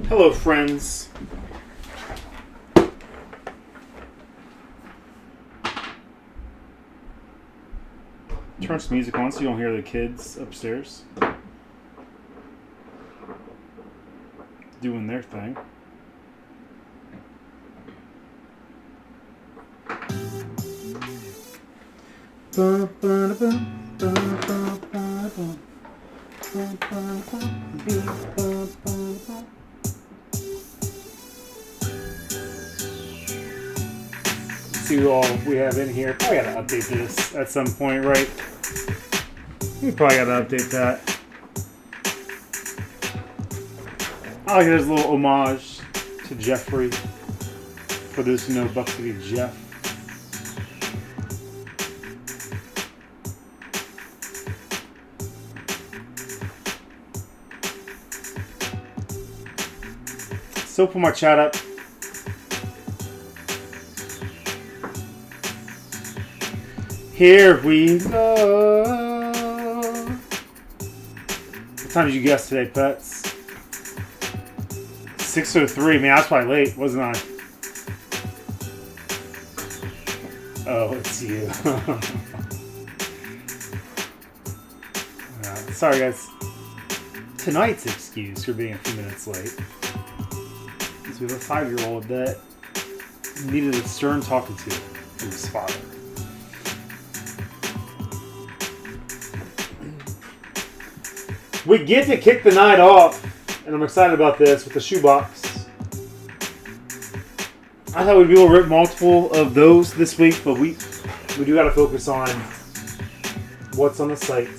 Hello, friends. Turn some music on so you don't hear the kids upstairs doing their thing. See who all we have in here. Probably gotta update this at some point, right? We probably gotta update that. I like it as a little homage to Jeffrey. For those who know Buck City Jeff. So put my chat up. Here we go. What time did you guess today, pets? 6:03. Man, I was probably late, wasn't I? Oh, it's you. Sorry, guys. Tonight's excuse for being a few minutes late is we have a 5-year-old that needed a stern talking to from his father. We get to kick the night off, and I'm excited about this, with the shoebox. I thought we'd be able to rip multiple of those this week, but we do got to focus on what's on the site.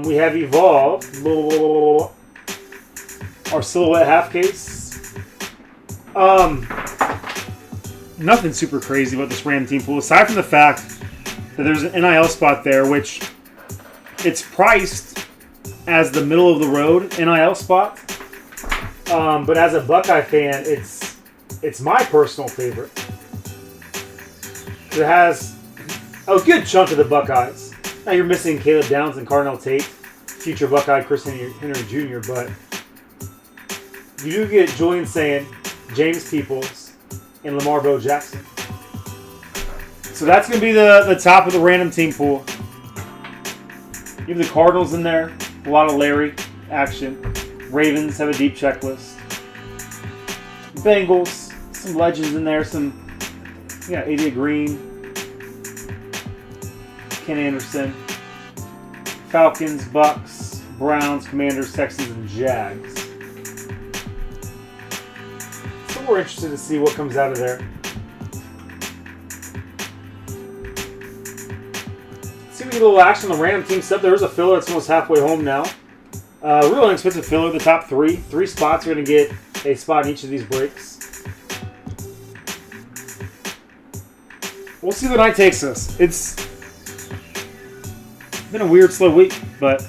We have Evolve, our silhouette half case. Nothing super crazy about this random team pool, aside from the fact that there's an NIL spot there, which it's priced as the middle of the road NIL spot. But as a Buckeye fan, it's my personal favorite. It has a good chunk of the Buckeyes. Now you're missing Caleb Downs and Cardinal Tate, future Buckeye Chris Henry Jr., but you do get Julian Sand, James Peoples, and Lamar Bo Jackson. So that's going to be the top of the random team pool. You have the Cardinals in there, a lot of Larry action. Ravens have a deep checklist. Bengals, some legends in there, AD Green, Ken Anderson. Falcons, Bucks, Browns, Commanders, Texans, and Jags. So we're interested to see what comes out of there. See if we get a little action on the random team stuff. There is a filler that's almost halfway home now. Real inexpensive filler, the top three. 3 spots are going to get a spot in each of these breaks. We'll see where the night takes us. It's been a weird, slow week, but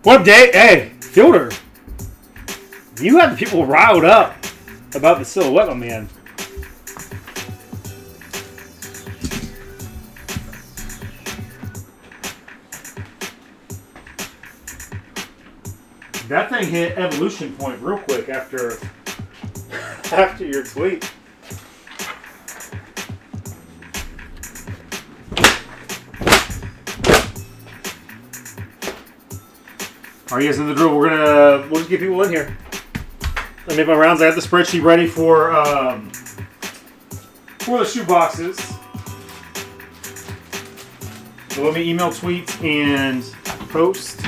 what day? Hey, Fielder, you have people riled up about the silhouette, my man. That thing hit evolution point real quick after your tweet. All right, you guys know the drill. We'll just get people in here. I made my rounds. I have the spreadsheet ready for the shoe boxes. So let me email, tweet, and post.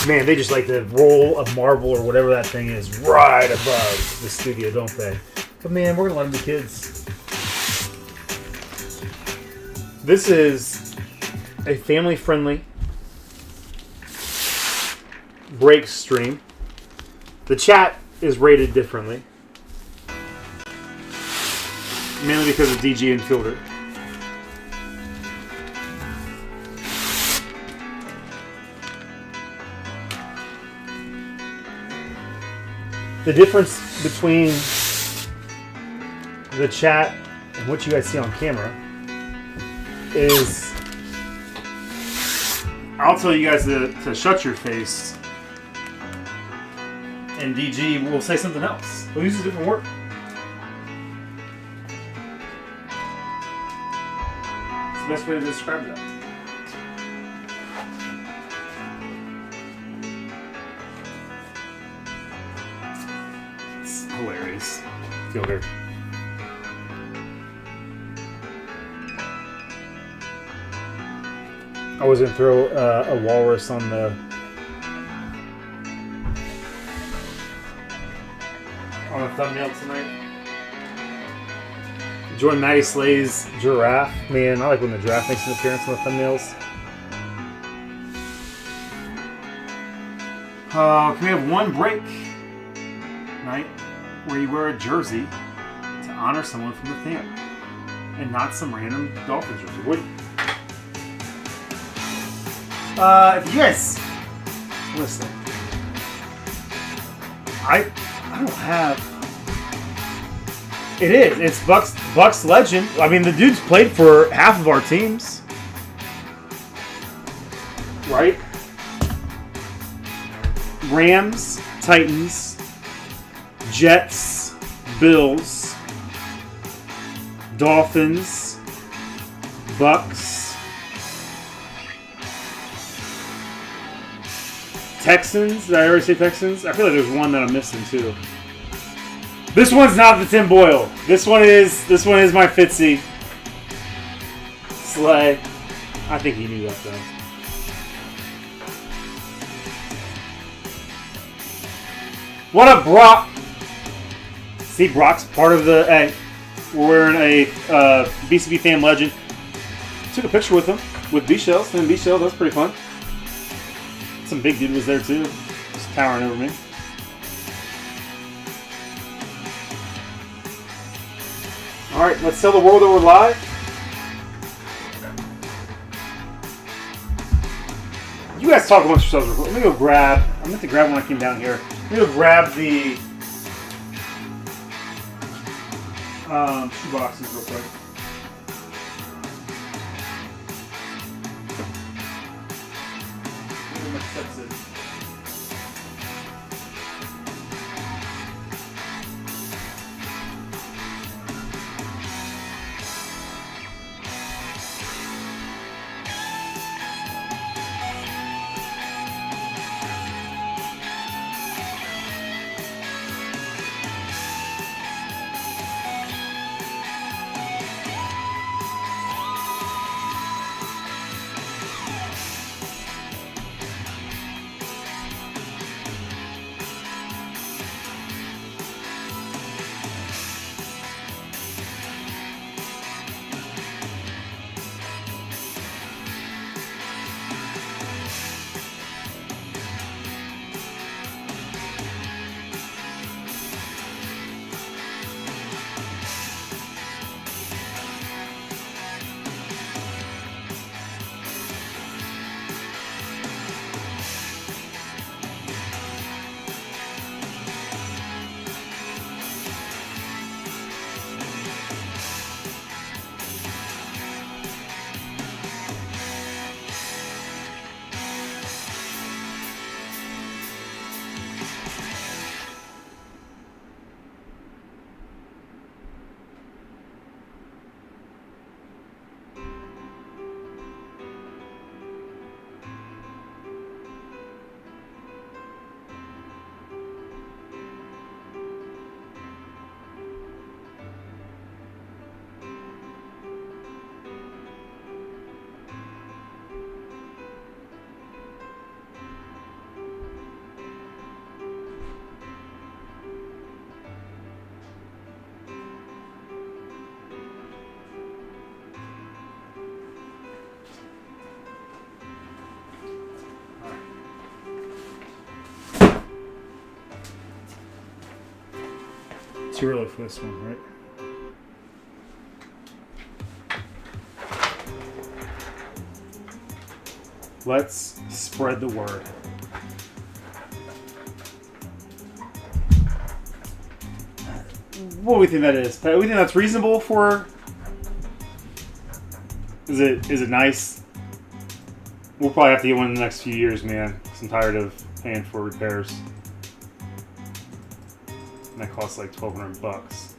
Man, they just like to roll a marble or whatever that thing is right above the studio, don't they? But man, we're going to let them be kids. This is a family-friendly break stream. The chat is rated differently. Mainly because of DG and Fielder. The difference between the chat and what you guys see on camera is I'll tell you guys to shut your face, and DG will say something else. He'll use a different word. It's the best way to describe that. It's hilarious. Fielder. I was going to throw a walrus on the thumbnail tonight. Join Maddie Slay's giraffe. Man, I like when the giraffe makes an appearance on the thumbnails. Can we have one break night where you wear a jersey to honor someone from the family and not some random Dolphins jersey? What? If you guys listen, I don't have. It is. It's Bucks legend. I mean, the dude's played for half of our teams, right? Rams, Titans, Jets, Bills, Dolphins, Bucks, Texans. Did I already say Texans? I feel like there's one that I'm missing too. This one's not the Tim Boyle. This one is my Fitzy. Slay. I think he knew that though. What up, Brock? See, Brock's part of the. Hey, we're wearing a BCB fam legend. Took a picture with him with B-Shells. And B-Shells, that's pretty fun. Some big dude was there too, just towering over me. All right, let's tell the world that we're live. You guys talk amongst yourselves. Let me go grab. I meant to grab when I came down here. Let me go grab the shoe boxes real quick. Look at my steps in. Too early for this one, right? Let's spread the word. What do we think that is? We think that's reasonable for. Is it nice? We'll probably have to get one in the next few years, man. Because I'm tired of paying for repairs. And that costs like $1,200.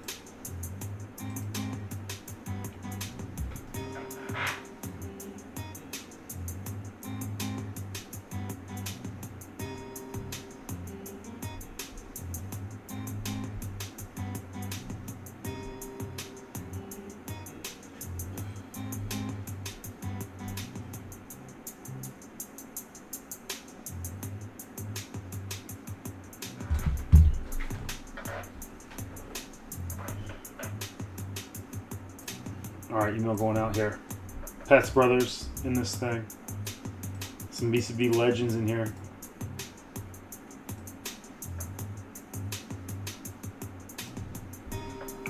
Alright, email going out here. Pets Brothers in this thing. Some BCB legends in here.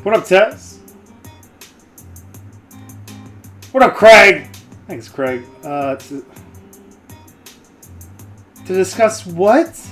What up, Tess? What up, Craig? Thanks, Craig. To discuss what?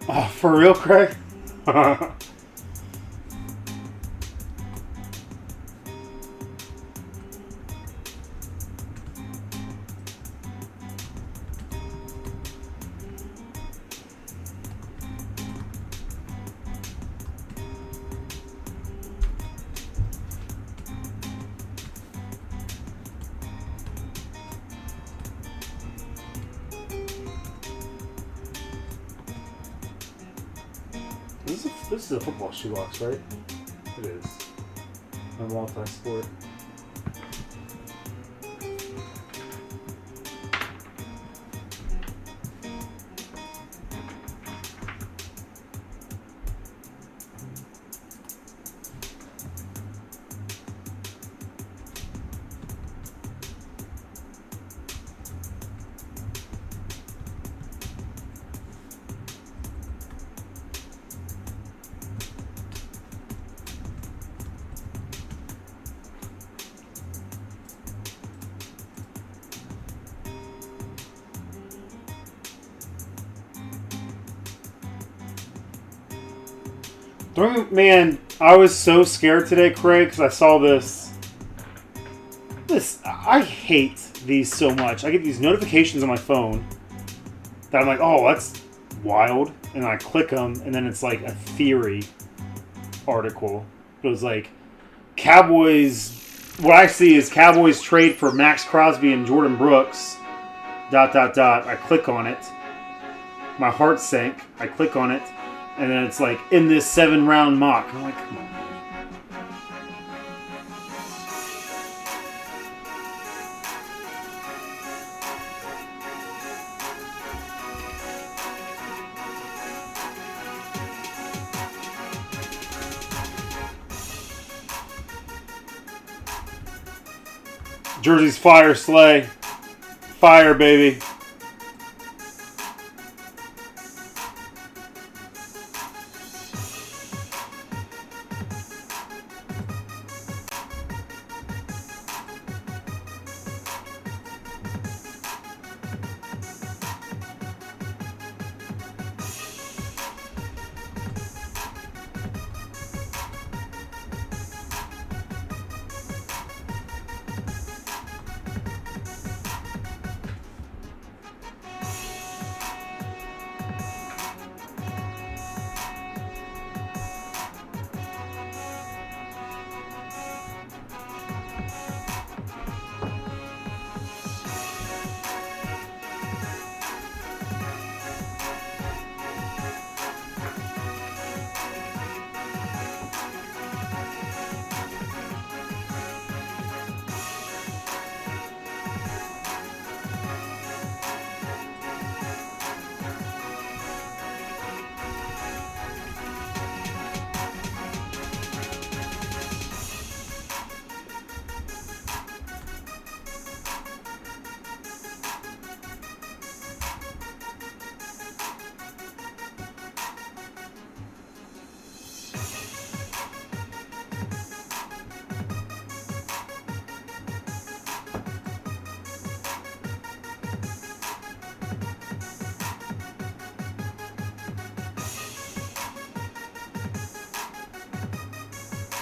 Oh, for real, Craig? This is a football shoebox, right? It is. A multi-sport. Man, I was so scared today, Craig, because I saw this. I hate these so much. I get these notifications on my phone that I'm like, oh, that's wild. And I click them, and then it's like a theory article. It was like, Cowboys, what I see is Cowboys trade for Max Crosby and Jordan Brooks, ... I click on it. My heart sank. I click on it. And then it's like, in this 7-round mock. I'm like, come on. Jersey's fire, Slay. Fire, baby.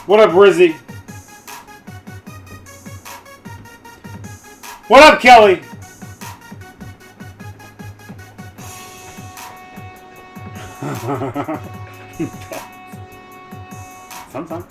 What up, Rizzy? What up, Kelly? Sometimes.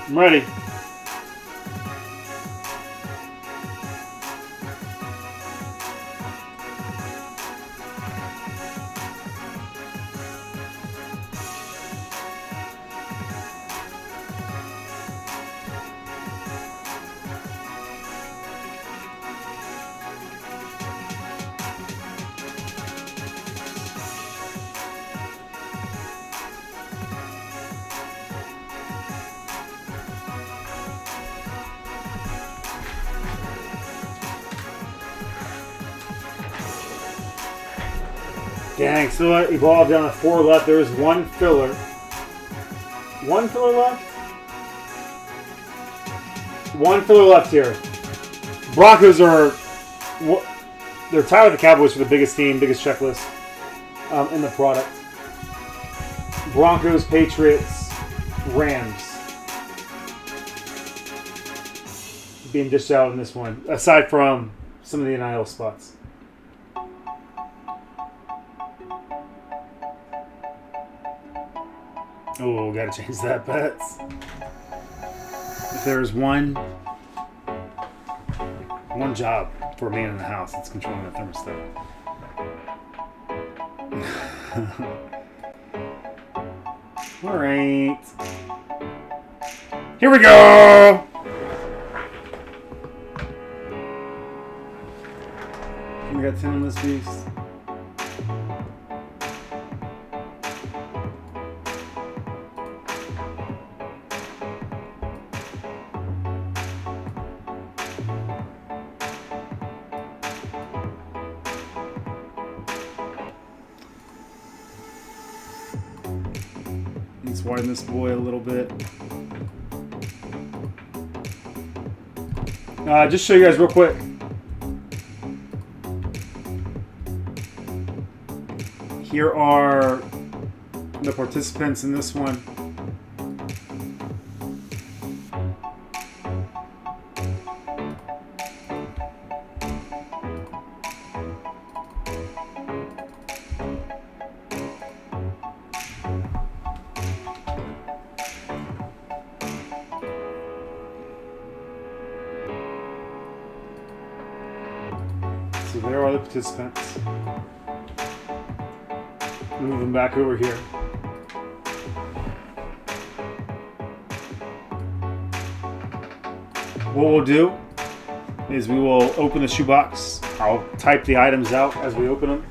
I'm ready. Dang, so it evolved down to 4 left. There is one filler. One filler left? One filler left here. Broncos are... They're tied with the Cowboys for the biggest team, biggest checklist in the product. Broncos, Patriots, Rams. Being dished out in this one. Aside from some of the NIL spots. Oh, gotta change that, bets. If there's one job for a man in the house, it's controlling the thermostat. All right. Here we go. We got 10 on this beast. Let's widen this boy a little bit. Just show you guys real quick. Here are the participants in this one. So there are the participants. Move them back over here. What we'll do is we will open the shoebox. I'll type the items out as we open them.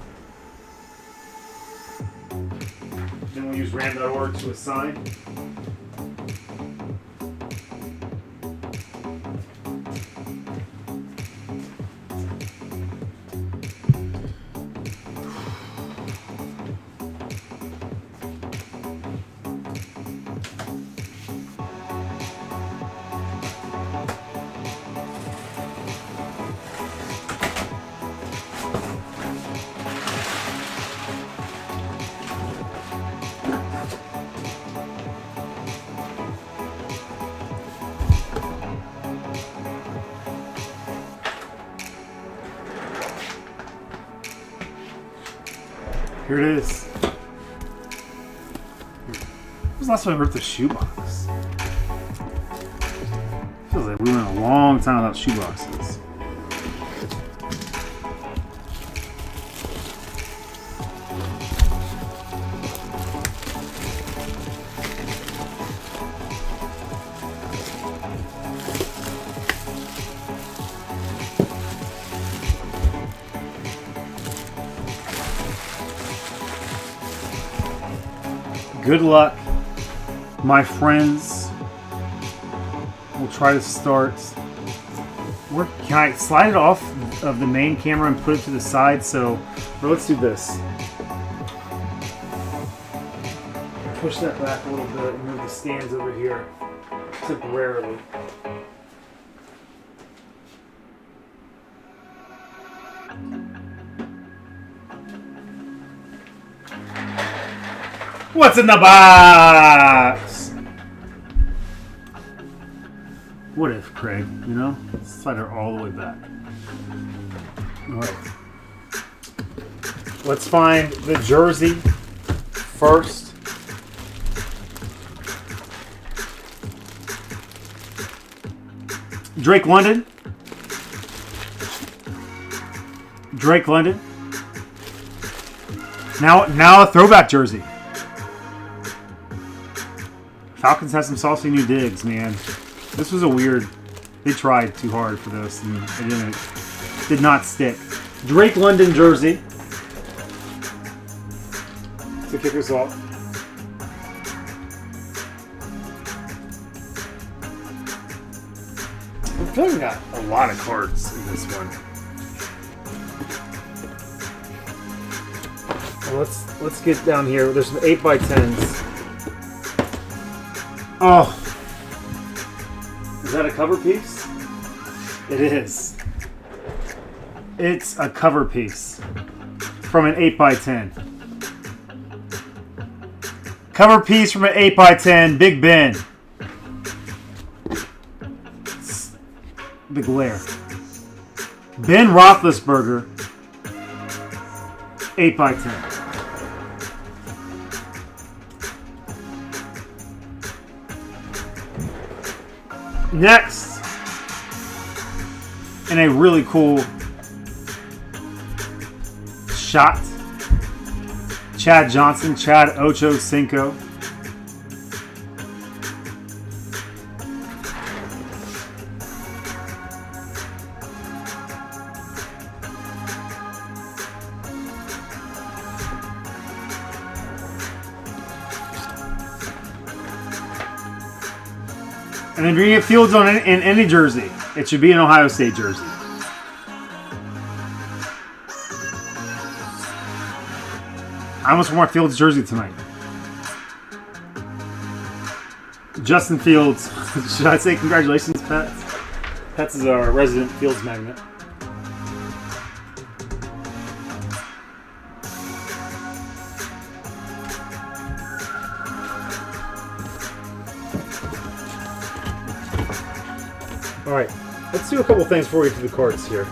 Then we'll use ram.org to assign. Here it is. When was the last time I ripped the shoebox? Feels like we went a long long time without shoe boxes. Good luck, my friends. We'll try to start. Can I slide it off of the main camera and put it to the side? So, or let's do this. Push that back a little bit and move the stands over here temporarily. What's in the box? What if, Craig? You know? Slide her all the way back. Alright. Let's find the jersey first. Drake London. Drake London. Now a throwback jersey. Falcons have some saucy new digs, man. This was a weird... They tried too hard for this, and it did not stick. Drake London jersey. To kick us off. I feel like we got a lot of cards in this one. Well, let's get down here. There's some 8x10s. Oh, is that a cover piece? It is. It's a cover piece from an 8x10. Cover piece from an 8x10, Big Ben. The glare. Ben Roethlisberger, 8x10. Next, and a really cool shot, Chad Johnson, Chad Ocho Cinco. And then bring it Fields on in any jersey. It should be an Ohio State jersey. I almost want Fields jersey tonight. Justin Fields. Should I say congratulations, Pets? Pets is our resident Fields magnet. Alright, let's do a couple things before we get to the cards here.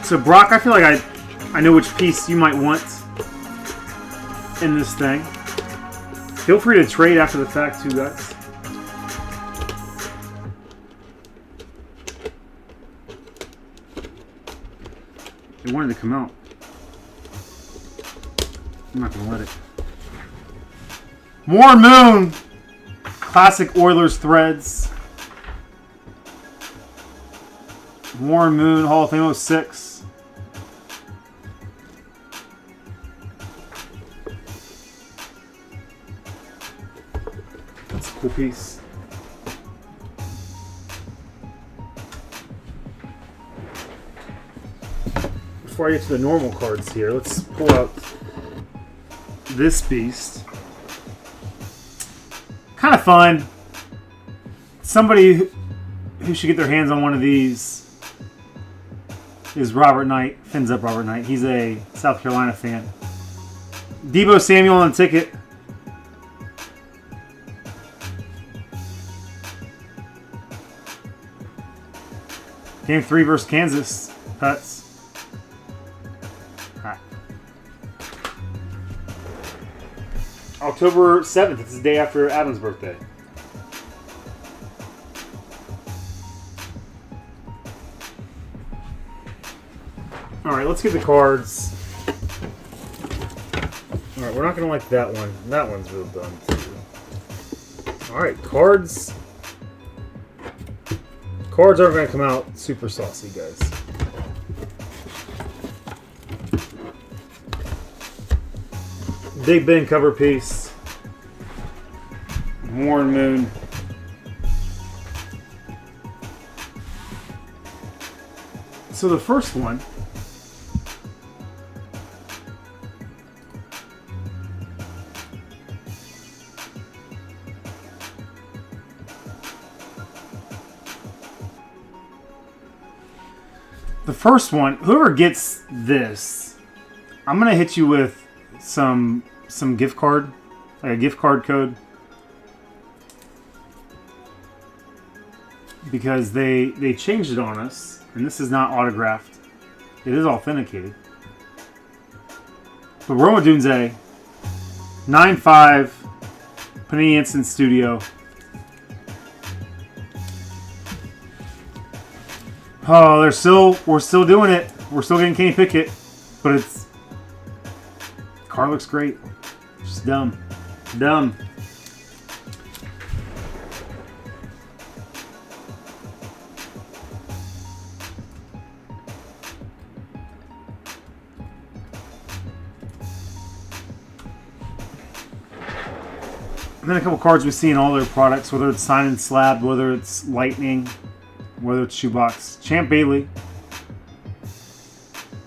So Brock, I feel like I know which piece you might want in this thing. Feel free to trade after the fact too, guys. They wanted to come out. I'm not going to let it. More Moon! Classic Oilers threads. Warren Moon, Hall of Fame 06. That's a cool piece. Before I get to the normal cards here, let's pull out this beast. Kind of fun. Somebody who should get their hands on one of these is Robert Knight. Fins up Robert Knight. He's a South Carolina fan. Deebo Samuel on the ticket. Game 3 versus Kansas. Pets. October October 7th. It's the day after Adam's birthday. Alright, let's get the cards. Alright, we're not going to like that one. That one's real dumb, too. Alright, cards. Cards aren't going to come out super saucy, guys. Big Ben cover piece. Warren Moon. So the first one. The first one, whoever gets this, I'm gonna hit you with some gift card, like a gift card code, because they changed it on us, and this is not autographed. It is authenticated. But Roma Dunze, 9.5, Panini Instant Studio. Oh, we're still doing it. We're still getting Kenny Pickett, but car looks great. Just dumb. Dumb. And then a couple cards we see in all their products, whether it's Sign and Slab, whether it's Lightning, whether it's Shoebox. Champ Bailey,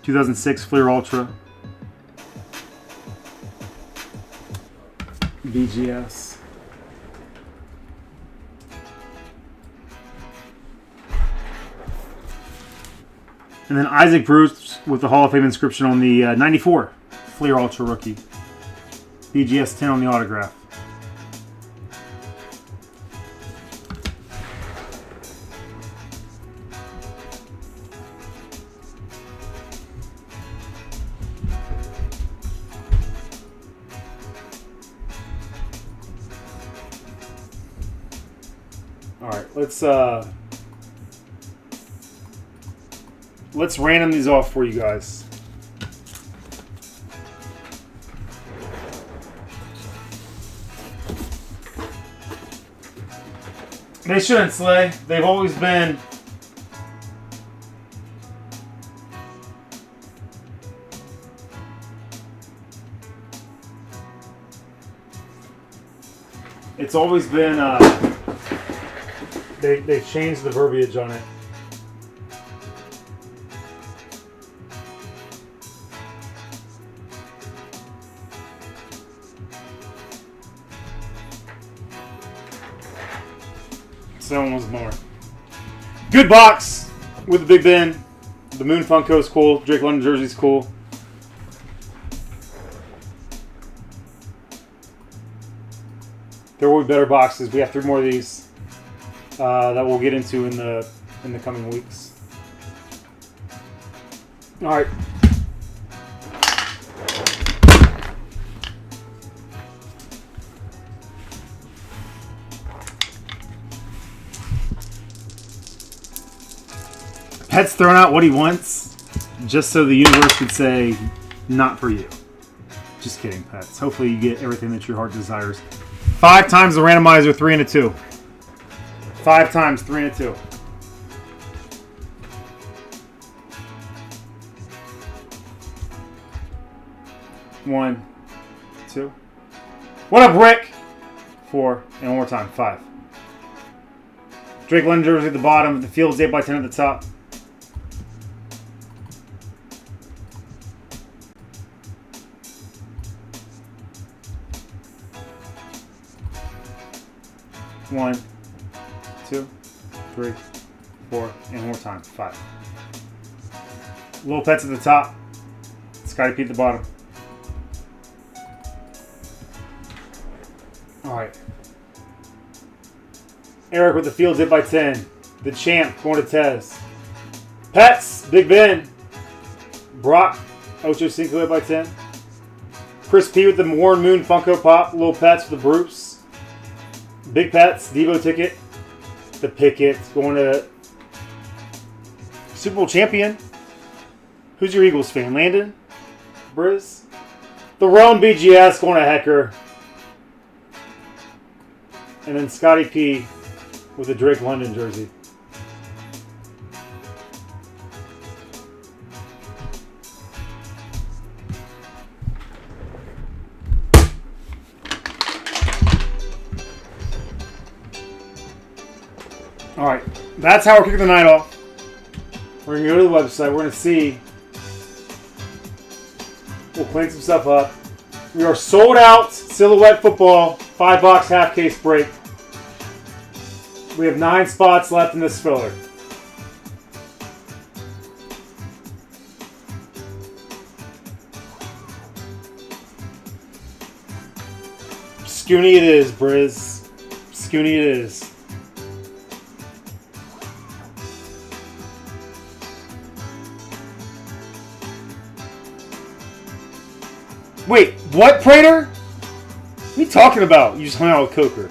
2006 Fleer Ultra. BGS. And then Isaac Bruce with the Hall of Fame inscription on the 94 Fleer Ultra rookie. BGS 10 on the autograph. Alright, let's random these off for you guys. They shouldn't slay. They've always been it's always been they changed the verbiage on it. So one was more. Good box with the Big Ben. The Moon Funko's cool. Drake London jersey's cool. There will be better boxes. We have 3 more of these that we'll get into in the coming weeks. All right. Pet's throwing out what he wants just so the universe could say, not for you. Just kidding, Pets. Hopefully you get everything that your heart desires. 5 times the randomizer, 3 and a 2. 5 times, 3 and a 2. One, 2. What up, Rick? 4, and one more time, 5. Drake London jersey at the bottom. The field's 8x10 at the top. One, 2, 3, 4, and one more time, 5. Little Pets at the top. Scotty Pete at the bottom. Alright. Eric with the Fields 8x10. The Champ going to Tez. Pets, Big Ben. Brock, Ocho Cinco 8x10. Chris P with the Warren Moon Funko Pop. Little Pets with the Bruce. Big Pets, Devo ticket. The Pickett going to Super Bowl champion. Who's your Eagles fan? Landon? Briz? The Rome BGS going to Hecker. And then Scotty P with a Drake London jersey. Alright, that's how we're kicking the night off. We're going to go to the website. We're going to see. We'll clean some stuff up. We are sold out. Silhouette football. 5-box half case break. We have 9 spots left in this filler. Scooney it is, Briz. Scooney it is. Wait, what, Prater? What are you talking about? You just hung out with Coker.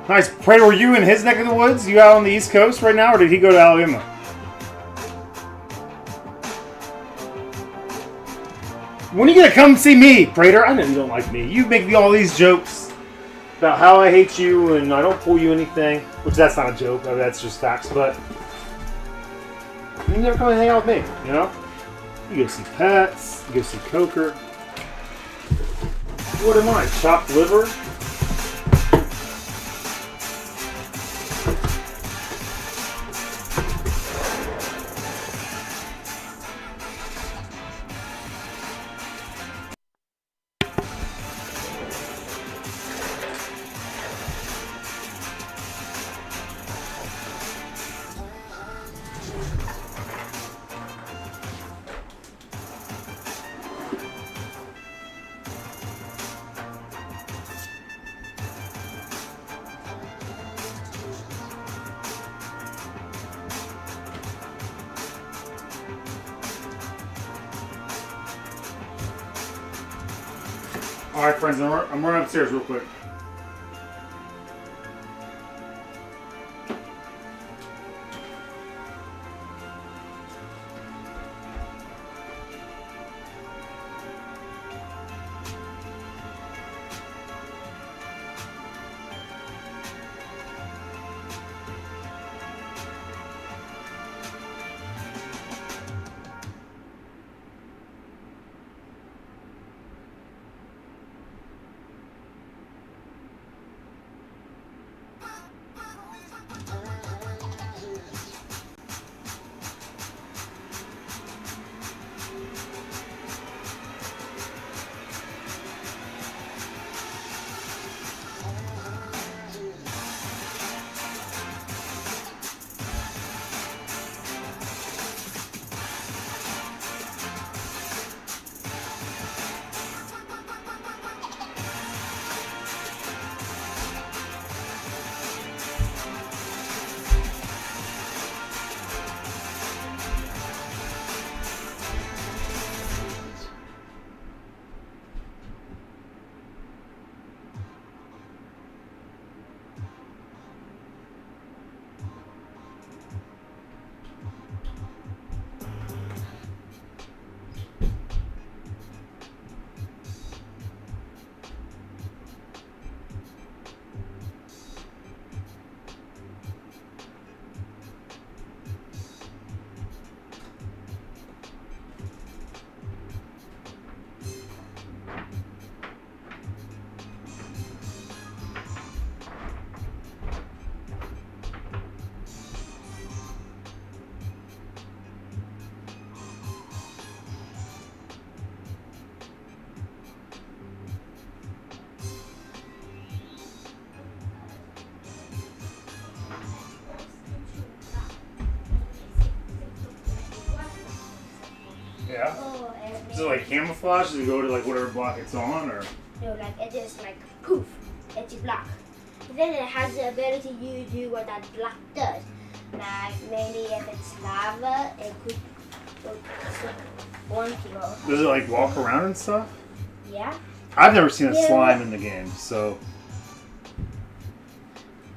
Nice. Prater, were you in his neck of the woods? You out on the East Coast right now, or did he go to Alabama? When are you going to come see me, Prater? I know you don't like me. You make me all these jokes about how I hate you and I don't pull you anything. Which, that's not a joke. I mean, that's just facts. But you never come and hang out with me, you know? You go see Pets. You go see Coker. What am I? Chopped liver? All right, friends, I'm running upstairs real quick. Yeah? Is it like camouflage? Does it go to like whatever block it's on, or? No, like it is like poof, it's a block. And then it has the ability you do what that block does. Like maybe if it's lava, it could go one kilo. Does it like walk around and stuff? Yeah. I've never seen a slime in the game, so.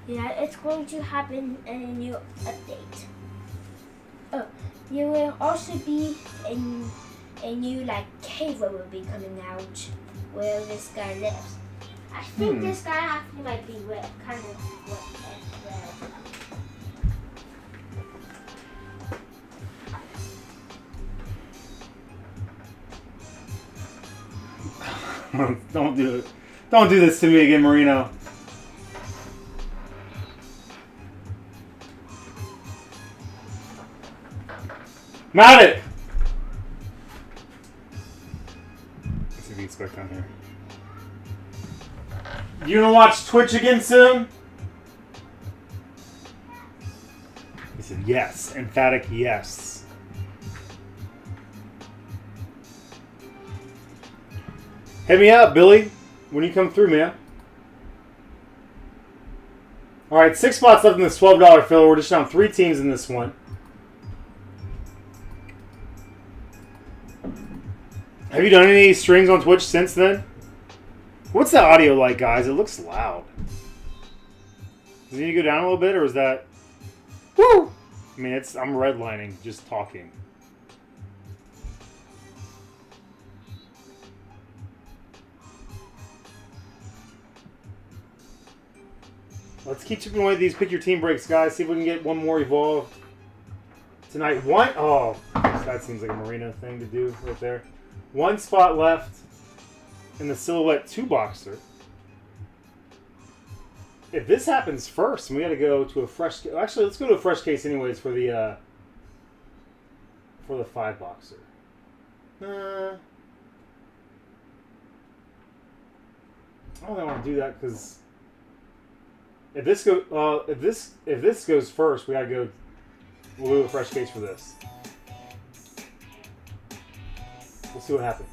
Yeah, it's going to happen in a new update. Oh, there will also be a new like cave will be coming out where this guy lives. I think this guy actually might be red, kind of red. Don't do it. Don't do this to me again, Marino. Mount it! Let's see if we expect down here. You gonna watch Twitch again soon? He said yes. Emphatic yes. Hit me up, Billy, when you come through, man. Alright, 6 spots left in this $12 filler. We're just down 3 teams in this one. Have you done any streams on Twitch since then? What's the audio like, guys? It looks loud. Does it need to go down a little bit, or is that... Woo! I mean, I'm redlining, just talking. Let's keep chipping away at these pick your team breaks, guys. See if we can get one more evolved tonight. One, oh, that seems like a Marino thing to do right there. 1 spot left in the Silhouette 2-boxer. If this happens first, we got to go to a fresh... Actually, let's go to a fresh case anyways for the 5-boxer. I don't really want to do that because if this goes first, we got to go. We'll do a fresh case for this. We'll see what happens.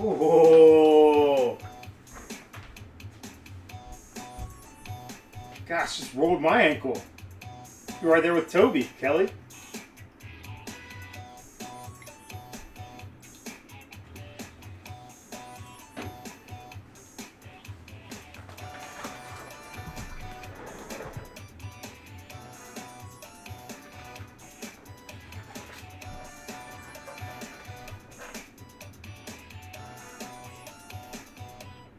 Oh. Gosh, just rolled my ankle. You're right there with Toby, Kelly.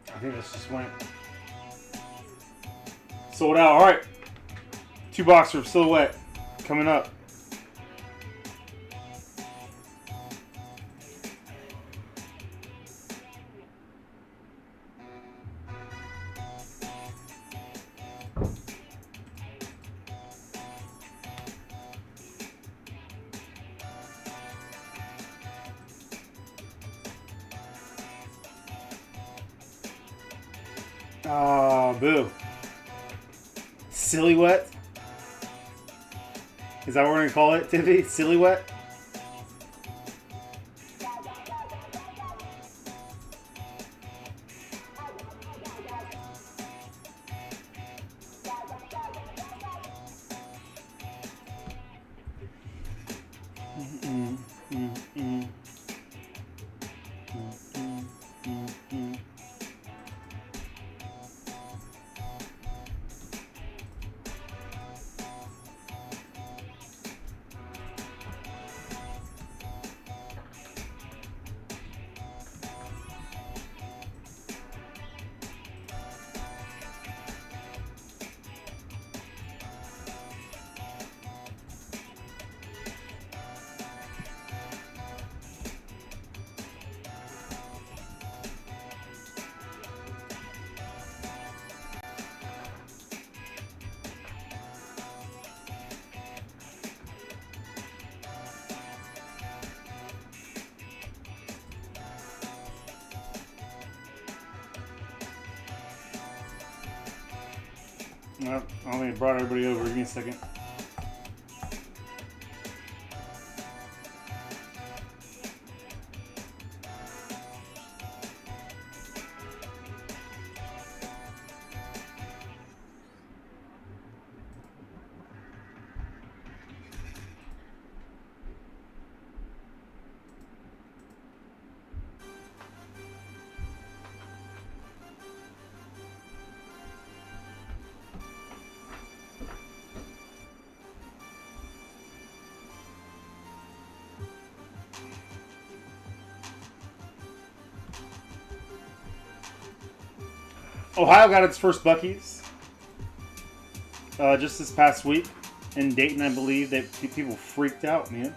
I think this just went. Sold out. All right. 2 boxer of Silhouette coming up. Oh, boo. Silhouette? Is that what we're going to call it, Tiffy? Silhouette? No, I only brought everybody over. Give me a second. Ohio got its first Buc-ee's just this past week. In Dayton, I believe, that people freaked out, man.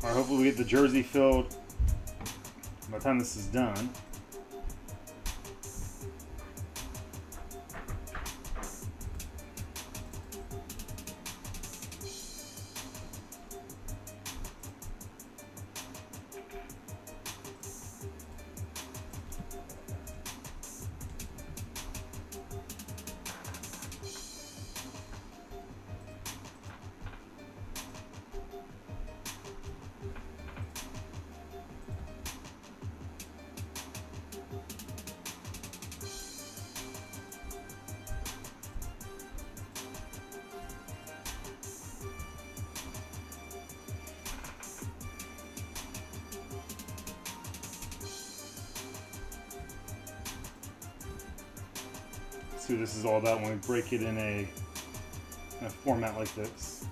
All right, hopefully we get the jersey filled by the time this is done. See what this is all about when we break it in a format like this.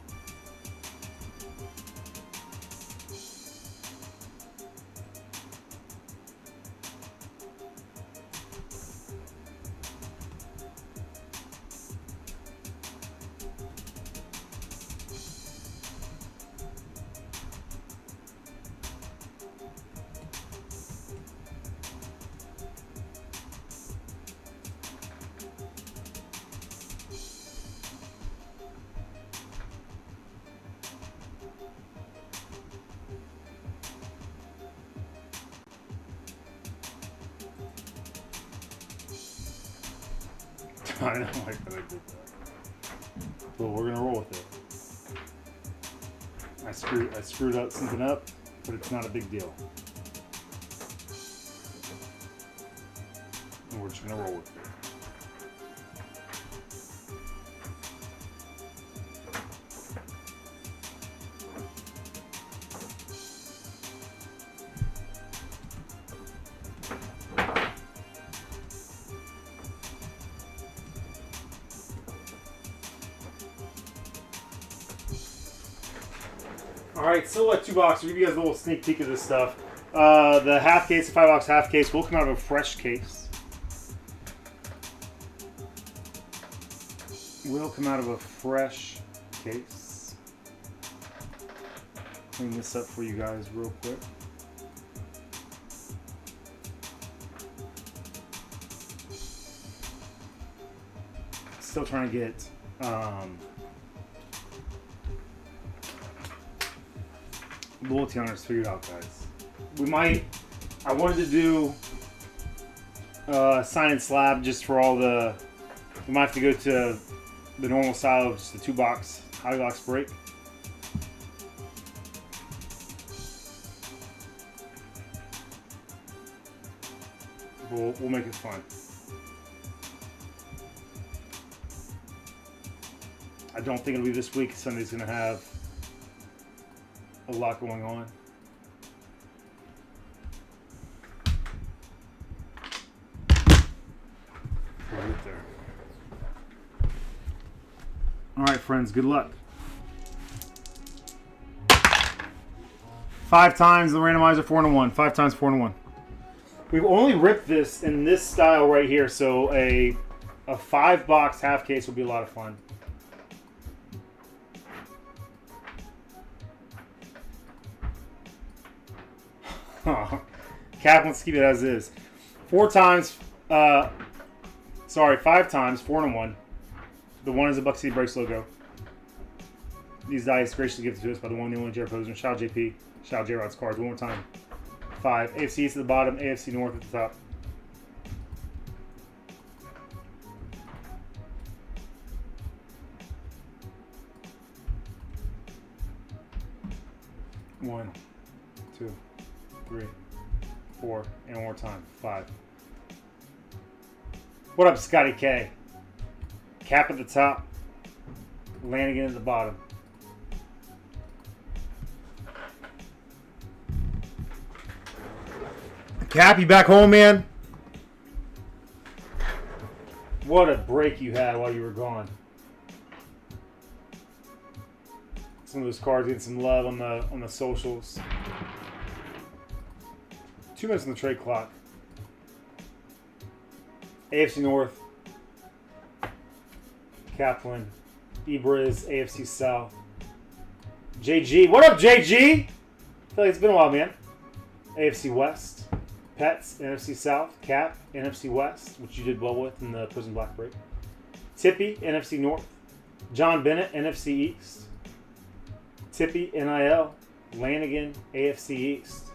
I don't like that I did that. But we're gonna roll with it. I screwed up something up, but it's not a big deal. And we're just gonna roll with it. Alright, so 2 boxes. I'll give you guys a little sneak peek of this stuff. The half case, the 5-box half case, will come out of a fresh case. Will come out of a fresh case. Clean this up for you guys real quick. Still trying to get loyalty honors figured out, guys. I wanted to do sign and slab just for all the, we might have to go to the normal style of just the 2-box high box break. We'll make it fun. I don't think it'll be this week. Sunday's gonna have a lot going on. We'll get there. All right, friends. Good luck. 5 times the randomizer, 4 and a 1. 5 times 4 and a 1. We've only ripped this in this style right here, so a 5-box half case will be a lot of fun. Cap, let's keep it as is. 5 times, 4 and a 1. The 1 is a Buck City Breaks logo. These dice graciously gifted to us by the one, the only Jared Posner. Shout out JP. Shout out J-Rod's cards. One more time. 5. AFC East at the bottom, AFC North at the top. One, 2, 3, 4, and one more time. 5. What up, Scotty K? Cap at the top, Lanigan at the bottom. Cap, you back home, man? What a break you had while you were gone. Some of those cards getting some love on the socials. 2 minutes on the trade clock. AFC North. Kaplan. Ebriz, AFC South. JG. What up, JG? I feel like it's been a while, man. AFC West. Pets, NFC South. Cap, NFC West, which you did well with in the Prizm Black Break. Tippy, NFC North. John Bennett, NFC East. Tippy, NIL. Lanigan, AFC East.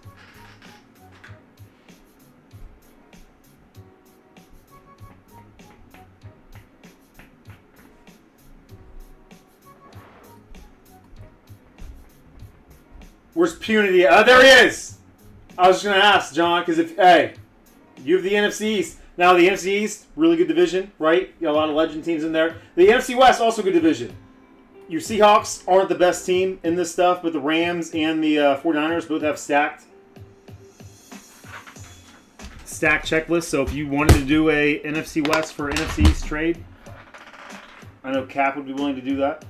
Where's Punity? There he is! I was just going to ask, John, because you have the NFC East. Now, the NFC East, really good division, right? You got a lot of legend teams in there. The NFC West, also good division. Your Seahawks aren't the best team in this stuff, but the Rams and the 49ers both have stacked checklists. So if you wanted to do a NFC West for NFC East trade, I know Cap would be willing to do that.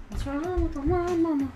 What's wrong with the mama?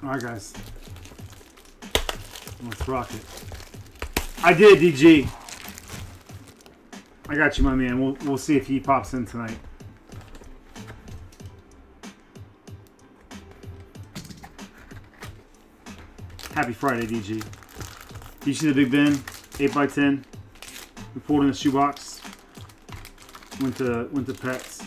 All right, guys. Let's rock it. I did, DG. I got you, my man. We'll see if he pops in tonight. Happy Friday, DG. You see the Big Ben? 8x10. We pulled in a shoebox. Went to Pets.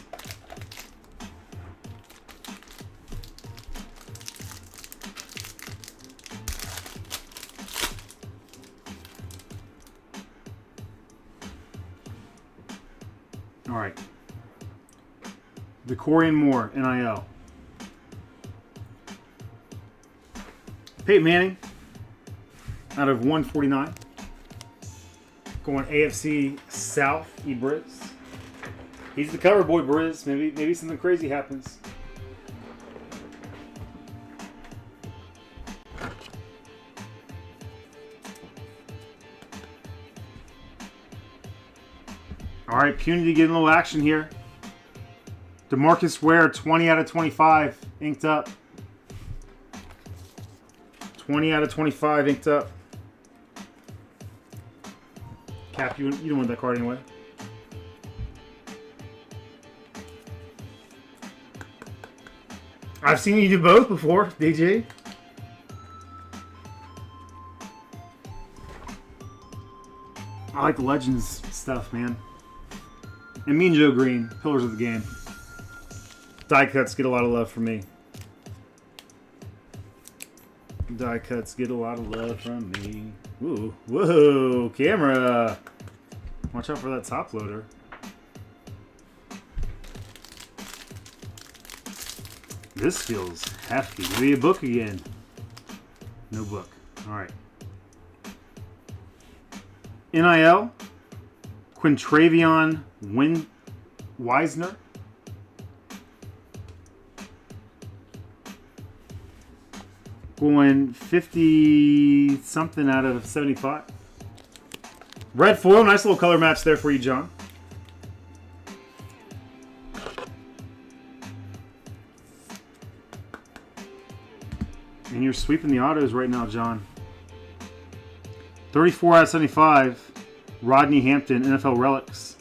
All right. The Corian Moore, NIL. Peyton Manning, out of 149. Going AFC South, Briz. He's the cover boy, Briz. Maybe something crazy happens. All right, Punity getting a little action here. DeMarcus Ware, 20 out of 25, inked up. 20 out of 25, inked up. Cap, you don't want that card anyway. I've seen you do both before, DJ. I like the Legends stuff, man. And Mean Joe Green, Pillars of the Game. Die cuts get a lot of love from me. Die cuts get a lot of love from me. Ooh, whoa, camera. Watch out for that top loader. This feels hefty. Maybe a book again. No book. All right. NIL. Quintravion Wisner. Going 50-something out of 75. Red foil. Nice little color match there for you, John. And you're sweeping the autos right now, John. 34 out of 75. Rodney Hampton, NFL Relics.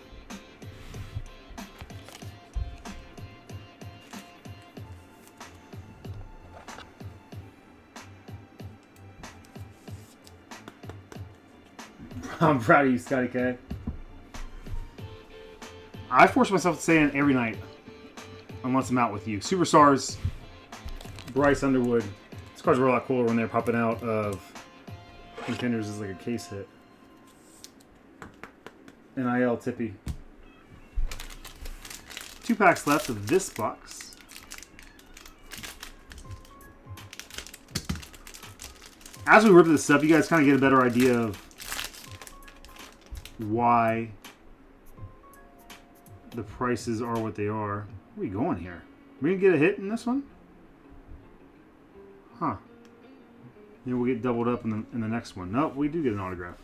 I'm proud of you, Scotty K. I force myself to say it every night, unless I'm out with you. Superstars, Bryce Underwood. These cards were a lot cooler when they were popping out of contenders as like a case hit. NIL Tippy. 2 packs left of this box. As we rip this up, you guys kind of get a better idea of why the prices are what they are. Where are we going here? We gonna get a hit in this one? Huh. Maybe we'll get doubled up in the next one. Nope, we do get an autograph.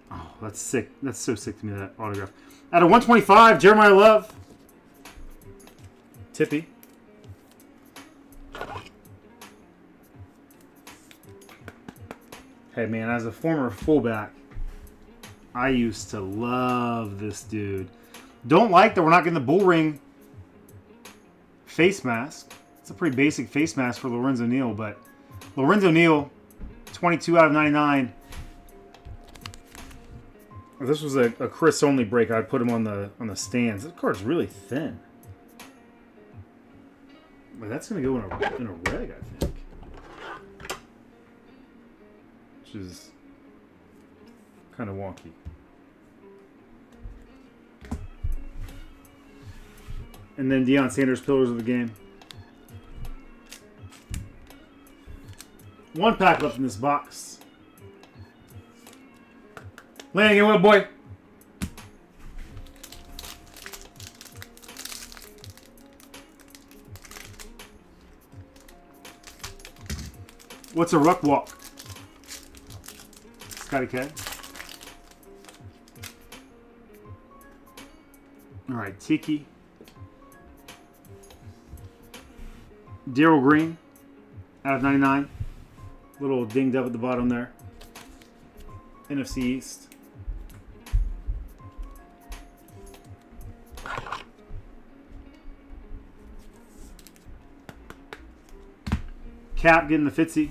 Oh, that's sick. That's so sick to me, that autograph. Out of 125, Jeremiah Love. Tippy. Hey, man, as a former fullback, I used to love this dude. Don't like that we're not getting the bull ring face mask. It's a pretty basic face mask for Lorenzo Neal, but Lorenzo Neal, 22 out of 99. If this was a Chris only break, I'd put him on the stands. This card's really thin. But that's gonna go in a reg, I think. Which is kind of wonky. And then Deion Sanders, Pillars of the Game. 1 pack left in this box. Landing in, little boy. What's a ruck walk? Scotty K. All right, Tiki. Darryl Green out of 99. Little dinged up at the bottom there. NFC East. Cap getting the Fitzy.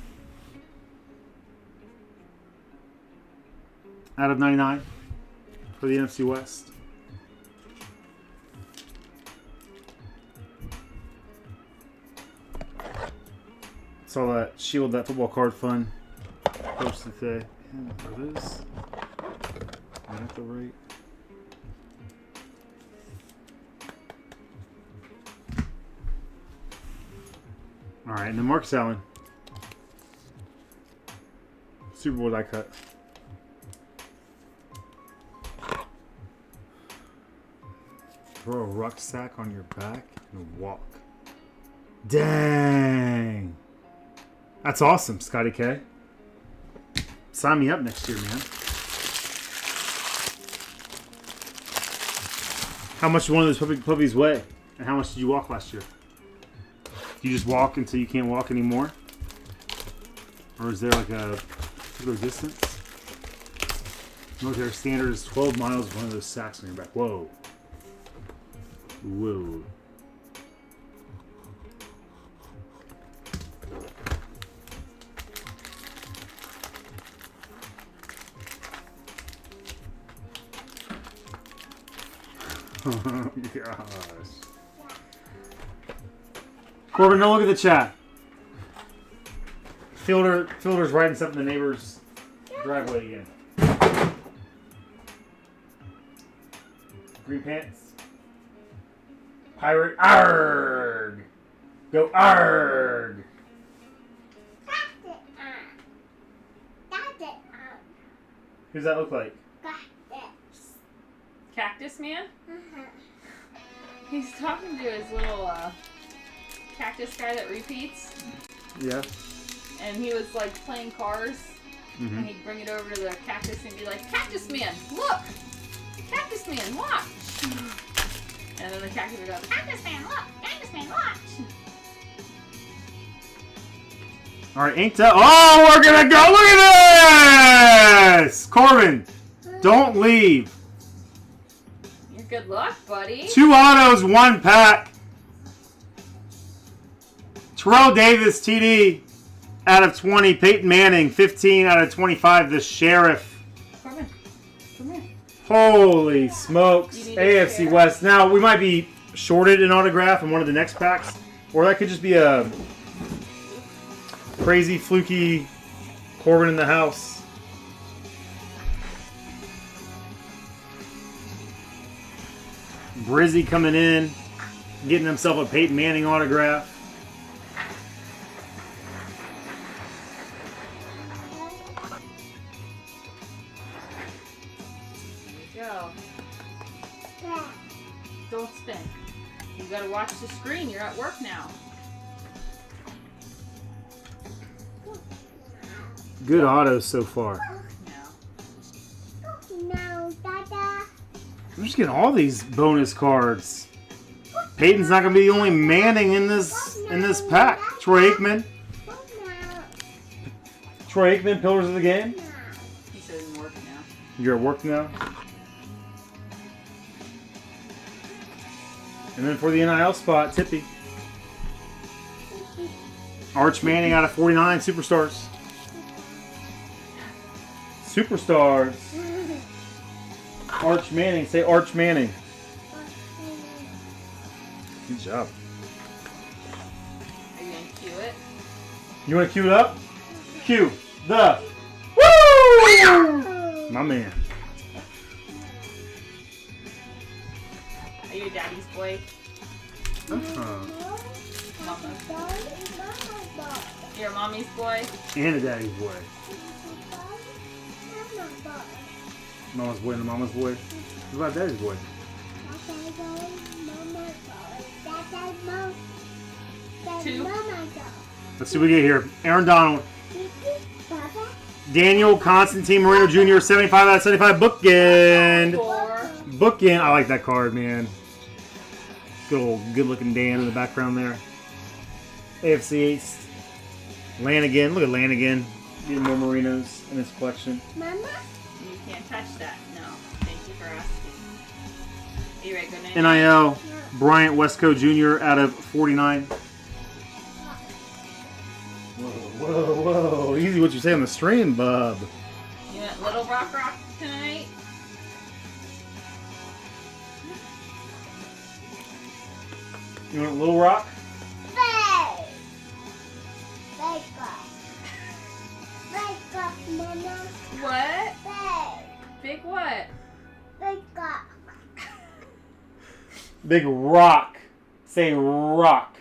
Out of 99 for the NFC West. Saw that Shield That Football Card Fun posted today. What it is? Am I at the right? All right, and then Marcus Allen. Super Bowl die cut. Throw a rucksack on your back and walk. Dang. That's awesome, Scotty K. Sign me up next year, man. How much did one of those puppies weigh? And how much did you walk last year? Do you just walk until you can't walk anymore? Or is there like a particular distance? Military standard is 12 miles with one of those sacks on your back. Whoa. Whoa. Oh gosh. Corbin, don't look at the chat. Fielder's writing something in the neighbor's driveway again. Green pants. Pirate. Arrgh! Go arrgh! Who's that look like? Cactus Man? He's talking to his little cactus guy that repeats. Yeah. And he was like playing cars. And he'd bring it over to the cactus and be like, Cactus Man, look! Cactus Man, watch! And then the cactus would go, Cactus Man, look! Cactus Man, watch! Alright, inked up. Oh, we're gonna go! Look at this! Corbin, don't leave. Good luck, buddy. 2 autos, 1 pack. Terrell Davis, TD, out of 20. Peyton Manning, 15 out of 25. The Sheriff. Come here. Come here. Holy smokes. AFC West. Now, we might be shorted an autograph in one of the next packs. Or that could just be a crazy, fluky Corbin in the house. Brizzy coming in, getting himself a Peyton Manning autograph. There you go. Don't spin. You gotta watch the screen. You're at work now. Good autos so far. I'm just getting all these bonus cards. Peyton's not gonna be the only Manning in this pack. Troy Aikman. Troy Aikman, Pillars of the Game. He says I'm working now. You're at work now. And then for the NIL spot, Tippy. Arch Manning out of 49 Superstars. Superstars. Arch Manning. Say Arch Manning. Good job. Are you gonna cue it? You want to cue it up? Cue the woo! My man. Are you daddy's boy? Mama's. You're mommy's boy? And a daddy's boy. Mama's boy and a mama's boy. What about daddy's boy? Two. Let's see what we get here. Aaron Donald. Daniel Constantine Marino Jr. 75 out of 75 bookend. Bookend. I like that card, man. Good old good looking Dan in the background there. AFC East. Lanigan. Look at Lanigan. Getting more Marinos in his collection. Mama? You can't touch that. No. Thank you for asking. Are you ready to go NIL. Bryant Wesco Jr. out of 49. Whoa. Easy what you say on the stream, bub. You want Little Rock tonight? You want Little Rock? Mama. What? Big what? Big rock. Say rock.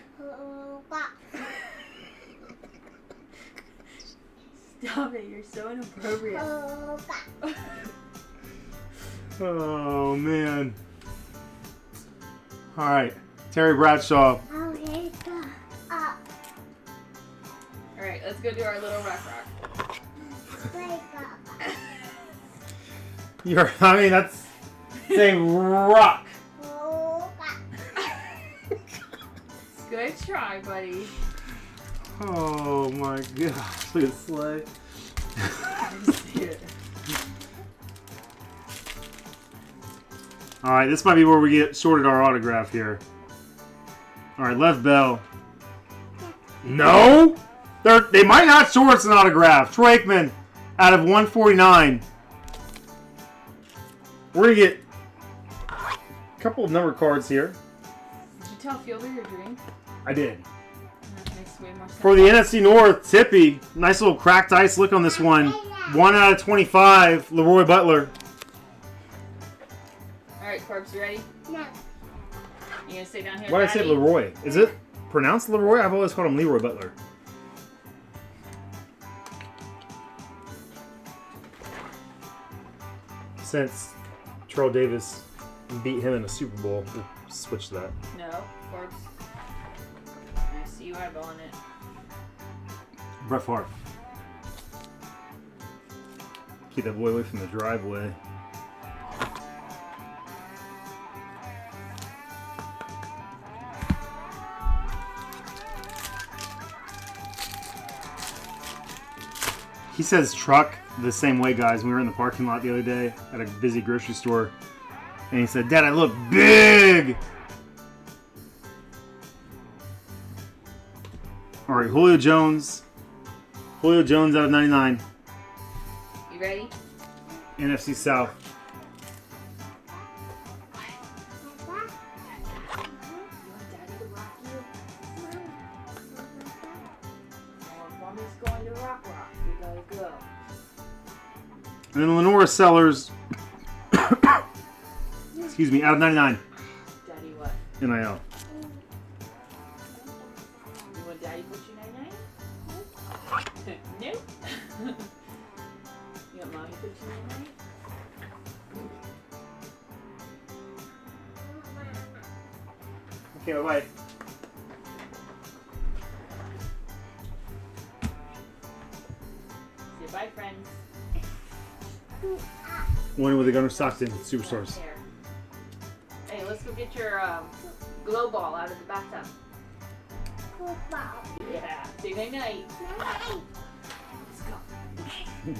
Stop it, you're so inappropriate. Oh, man. All right. Terry Bradshaw. Alright, let's go do our Little Rock. That's saying rock. Good try, buddy. Oh my gosh. Look at Slay. I see it. Alright, this might be where we get shorted our autograph here. Alright, Lev Bell. No! They might not short us an autograph. Troy Aikman out of 149. We're going to get a couple of number cards here. Did you tell Fielder your dream? I did. That makes way more sense. For the NFC North, Tippy. Nice little cracked ice look on this one. 1 out of 25, Leroy Butler. Alright, Corbs, you ready? No. You gonna stay down here? Why did I say Leroy? Is it pronounced Leroy? I've always called him Leroy Butler. Since Terrell Davis beat him in a Super Bowl, we'll switch to that. No, Corbs. I see you eyeballing it. Brett Favre. Keep that boy away from the driveway. He says truck the same way, guys. We were in the parking lot the other day at a busy grocery store. And he said, Dad, I look big. All right, Julio Jones. Julio Jones out of 99. You ready? NFC South. And then Lenora Sellers, excuse me, out of 99. Daddy what? NIL. You want Daddy put you 99? Nope. You want Mommy put you 99? Okay, bye-bye. Say bye, friends. One with the Gunner Stockton Superstars. Hey, let's go get your glow ball out of the bathtub. Yeah. Say night night. Let's go.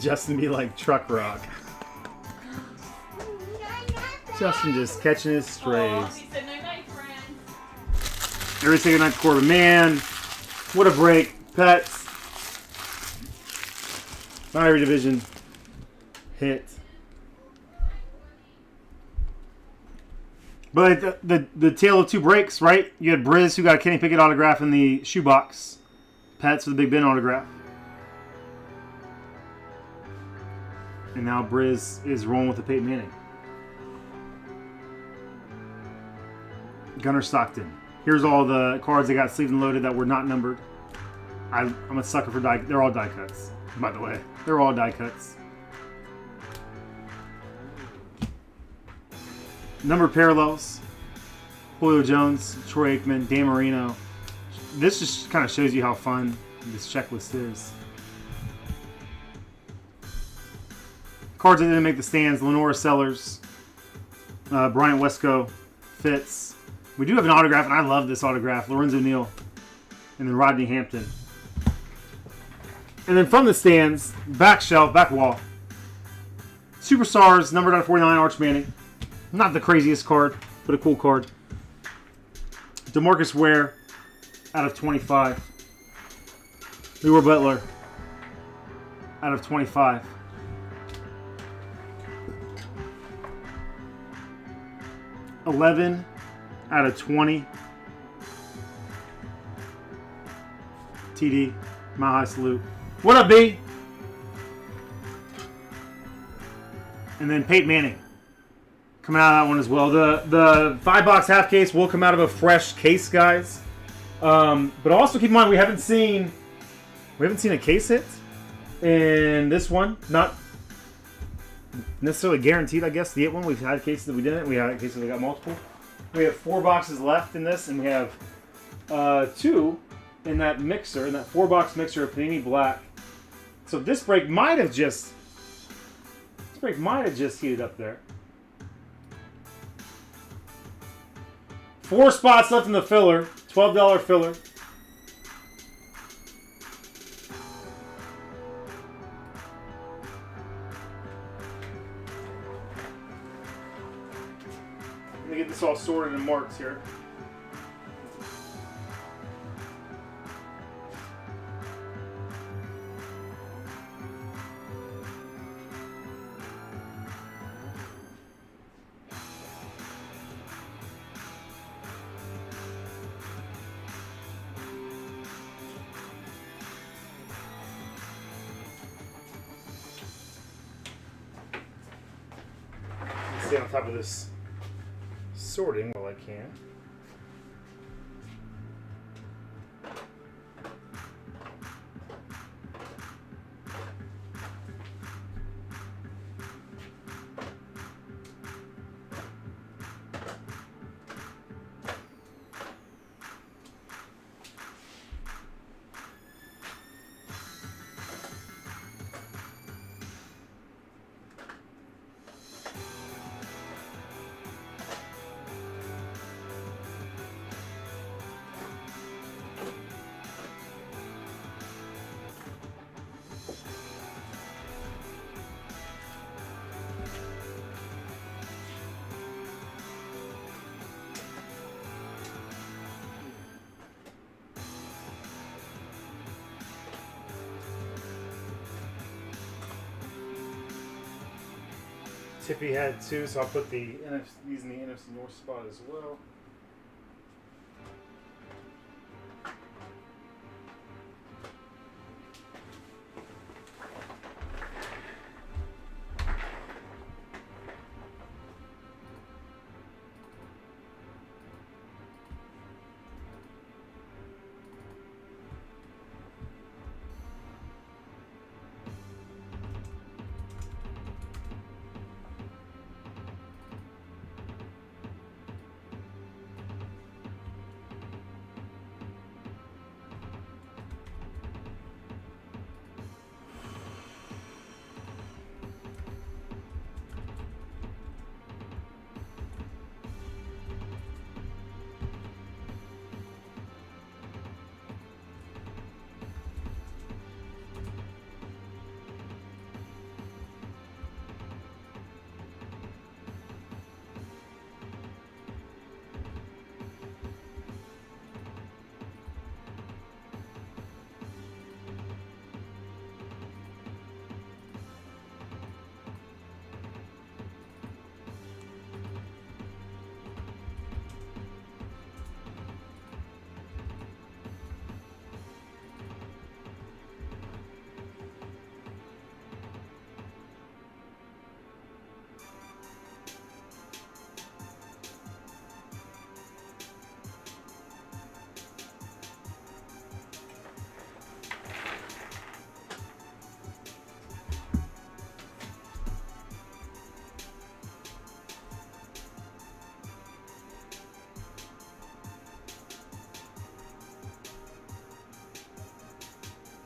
Justin be like truck rock. Justin just catching his strays. Oh, he said night night, friends. Every say goodnight to Corbin. Man, what a break. Pets. Not every division. Hit. But the tale of two breaks, right? You had Briz, who got a Kenny Pickett autograph in the shoebox. Pets with the Big Ben autograph. And now Briz is rolling with the Peyton Manning. Gunner Stockton. Here's all the cards that got sleeved and loaded that were not numbered. I'm a sucker for die. They're all die cuts, by the way. They're all die cuts. Number parallels. Julio Jones, Troy Aikman, Dan Marino. This just kind of shows you how fun this checklist is. Cards that didn't make the stands. Lenora Sellers. Bryant Wesco. Fitz. We do have an autograph, and I love this autograph. Lorenzo Neal. And then Rodney Hampton. And then from the stands, back shelf, back wall. Superstars, numbered out of 49, Arch Manning. Not the craziest card, but a cool card. DeMarcus Ware out of 25. Leroy Butler out of 25. $11 out of 20. TD, my high salute. What up, B? And then Peyton Manning coming out of that one as well. The 5-box half case will come out of a fresh case, guys. But also keep in mind we haven't seen a case hit in this one. Not necessarily guaranteed, I guess, to get one. We've had cases that we didn't. We had cases that got multiple. We have 4 boxes left in this, and we have 2 in that mixer, in that 4-box mixer of Panini Black. So this break might have just heated up there. 4 spots left in the filler, $12 filler. Let me get this all sorted and marked here. Stay on top of this sorting while I can. Tippy had 2, so I'll put these in the NFC North spot as well.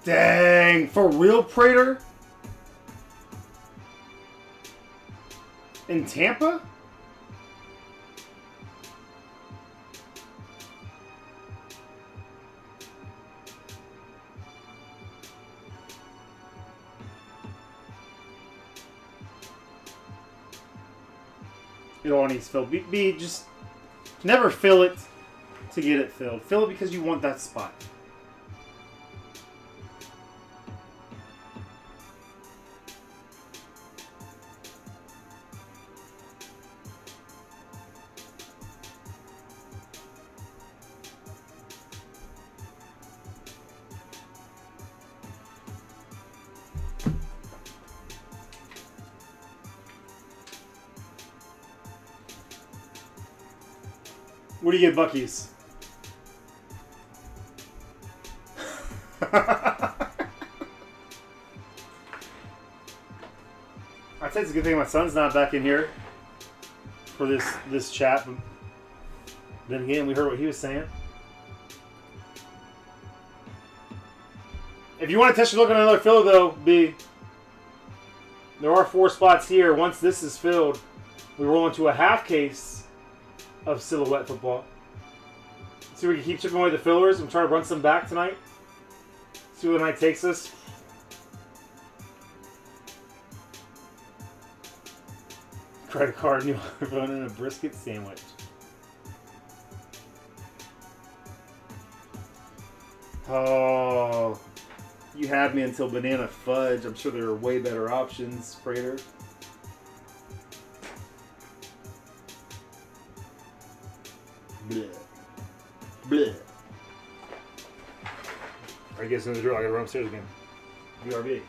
Dang, for real, Prater? In Tampa? It all needs filled. B, just never fill it to get it filled. Fill it because you want that spot. What do you get, Buc-ee's? I'd say it's a good thing my son's not back in here for this chat. But then again, we heard what he was saying. If you want to test your luck on another filler, though, B, there are 4 spots here. Once this is filled, we roll into a half case of Silhouette football. See if we can keep chipping away the fillers. I'm trying to run some back tonight. See where the night takes us. Credit card, new iPhone, and a brisket sandwich. Oh, you had me until banana fudge. I'm sure there are way better options, Prater. Bleh. Bleh. I guess in the drill, I gotta run upstairs again. BRB.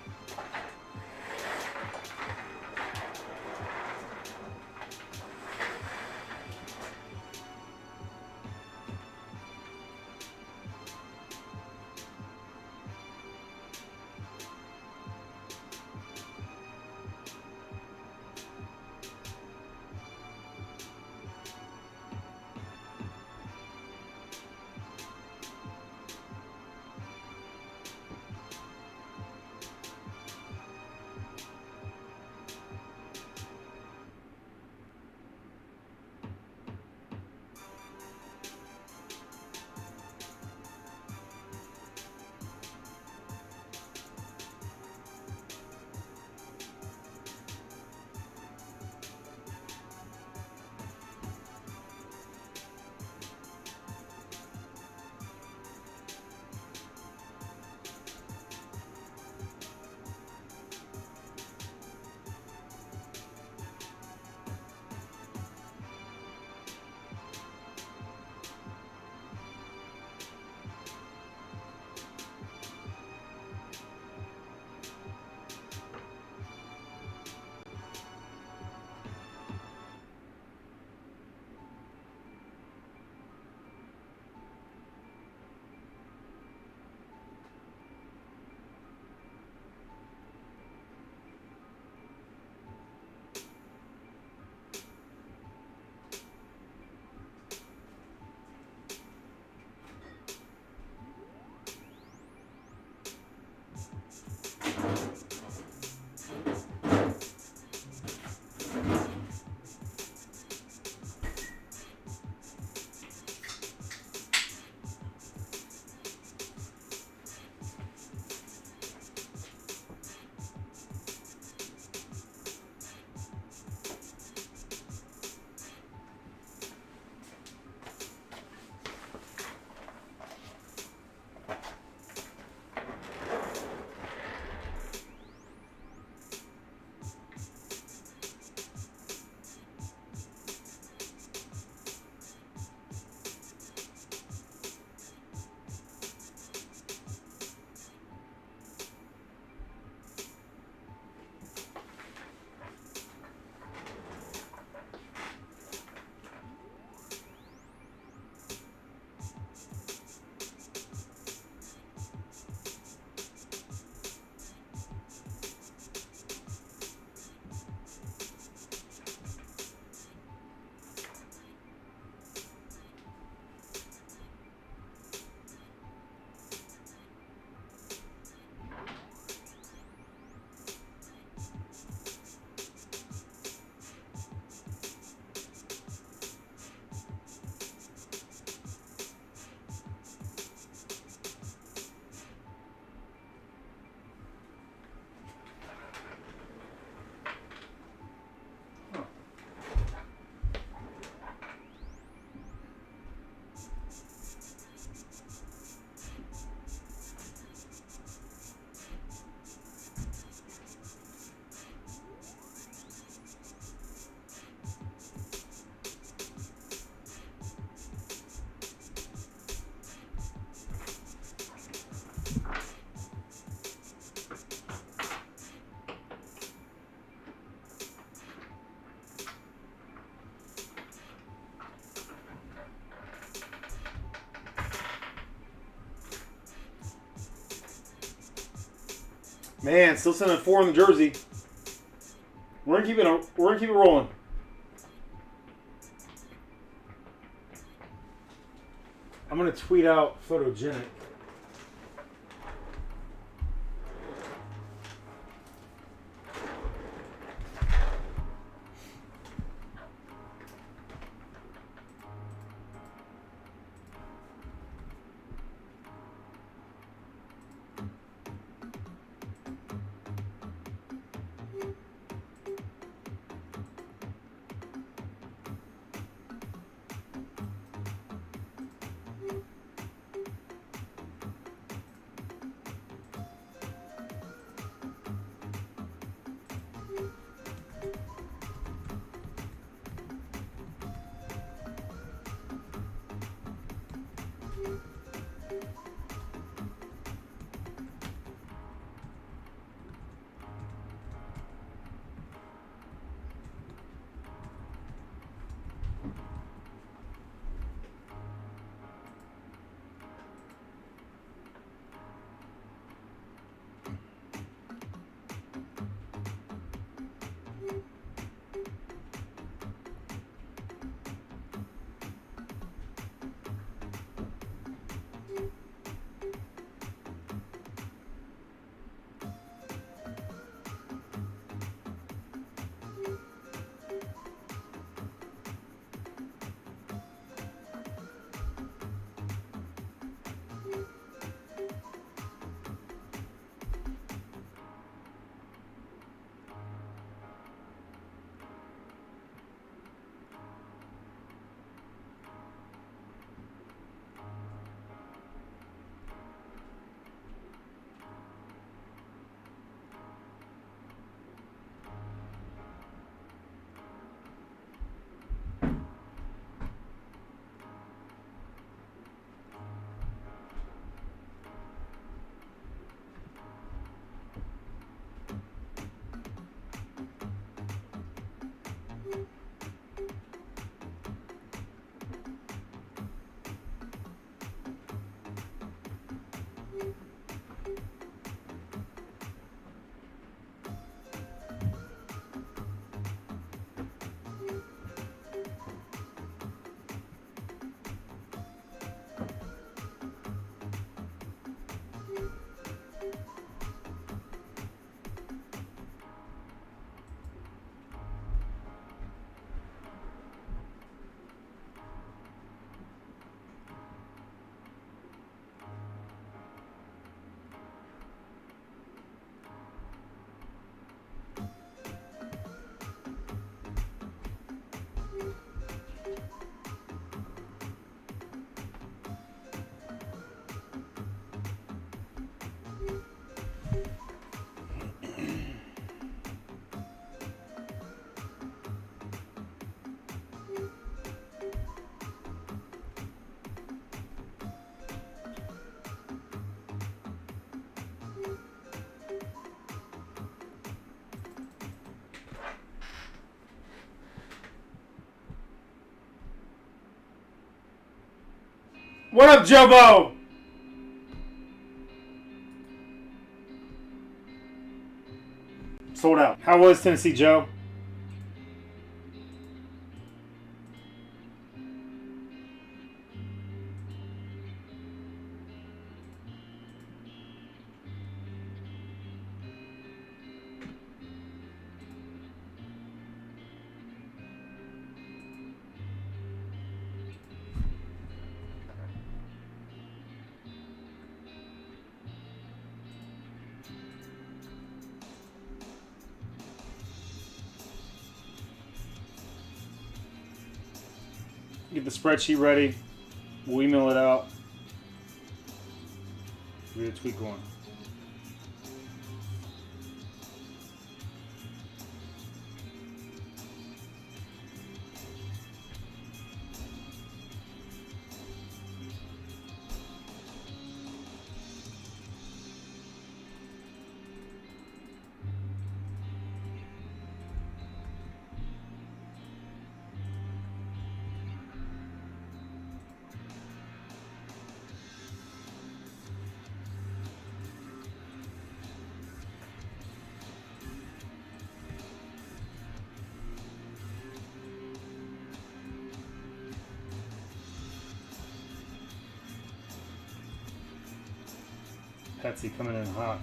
Man, still sending 4 in the jersey. We're gonna keep it rolling. I'm gonna tweet out photogenic. What up, Jobo? Sold out. How was Tennessee, Joe? Get the spreadsheet ready. We'll email it out. We get a tweet going. Petsy coming in hot.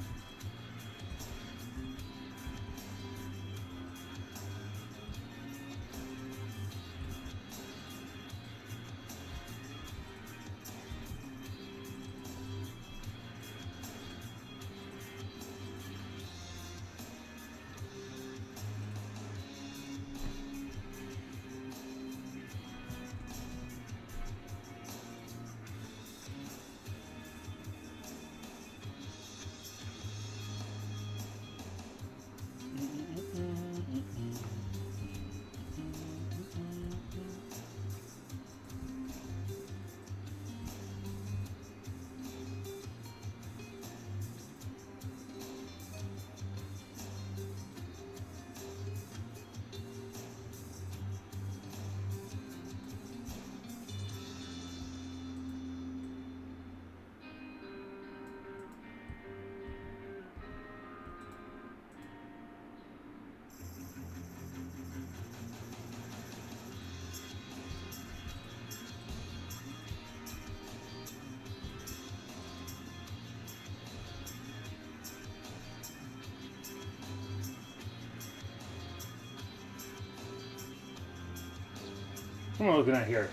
What am I looking at here?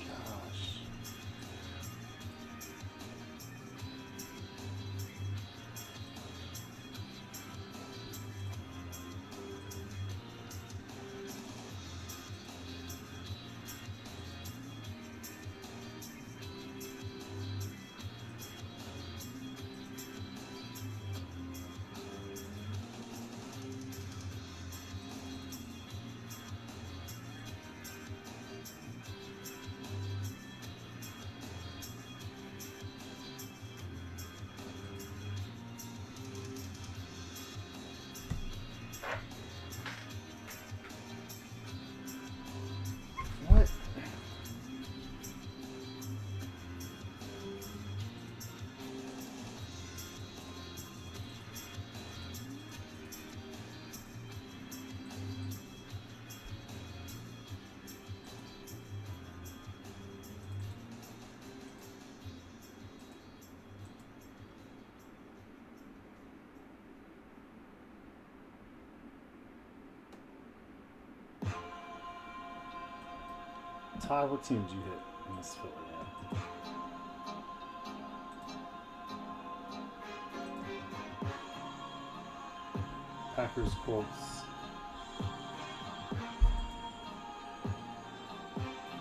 Gosh. What? Todd, what team did you hit in this fill in? Packers, Colts.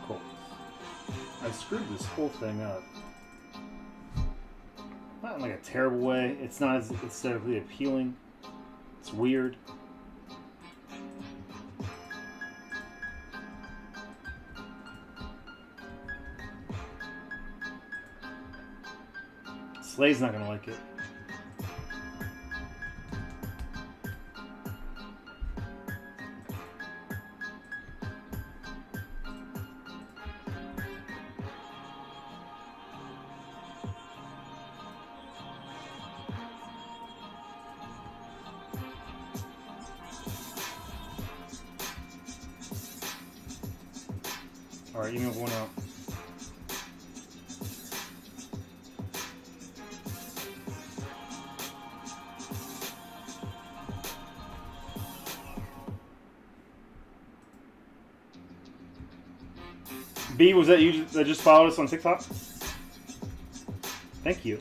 Colts. I screwed this whole thing up. Not in like a terrible way. It's not as aesthetically appealing. It's weird. Slay's not gonna like it. All right, email going out. B, was that you that just followed us on TikTok? Thank you.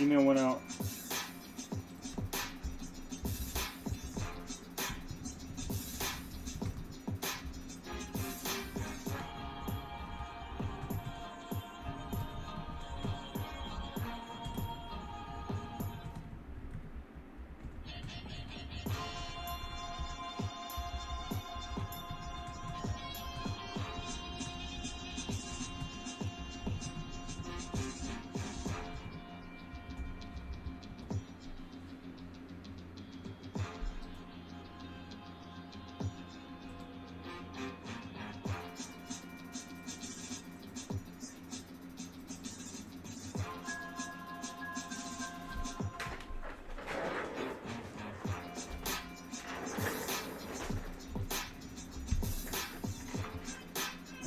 Email went out.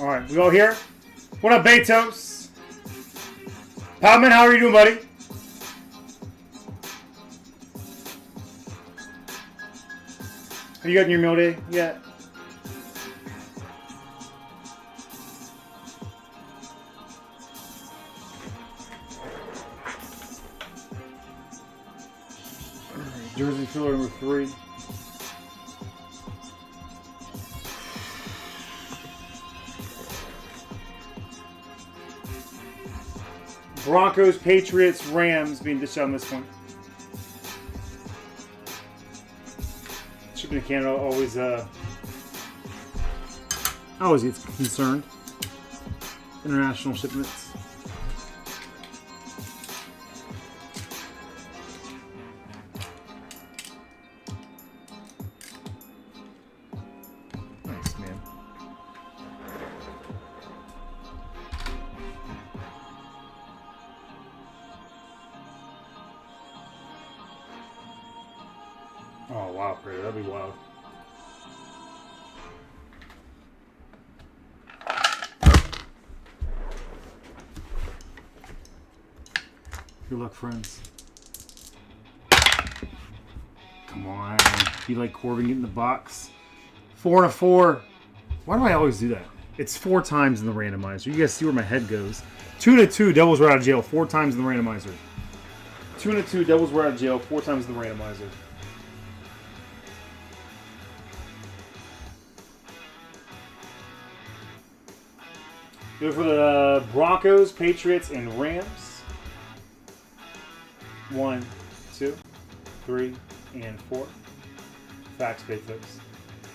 All right, we all here? What up, Betos? Palman, how are you doing, buddy? Have you gotten your meal day yet? Jersey filler number 3. Broncos, Patriots, Rams being dished out on this one. Shipping to Canada always gets concerned. International shipments. Nice, man. Oh, wow, Prater. That'd be wild. Good luck, friends. Come on. You like Corbin getting the box? 4 and a 4. Why do I always do that? It's 4 times in the randomizer. You guys see where my head goes. 2 and a 2, Devils were out of jail 4 times in the randomizer. 2 and a 2, Devils were out of jail 4 times in the randomizer. Go for the Broncos, Patriots, and Rams. 1, 2, 3, and 4. Facts, big folks.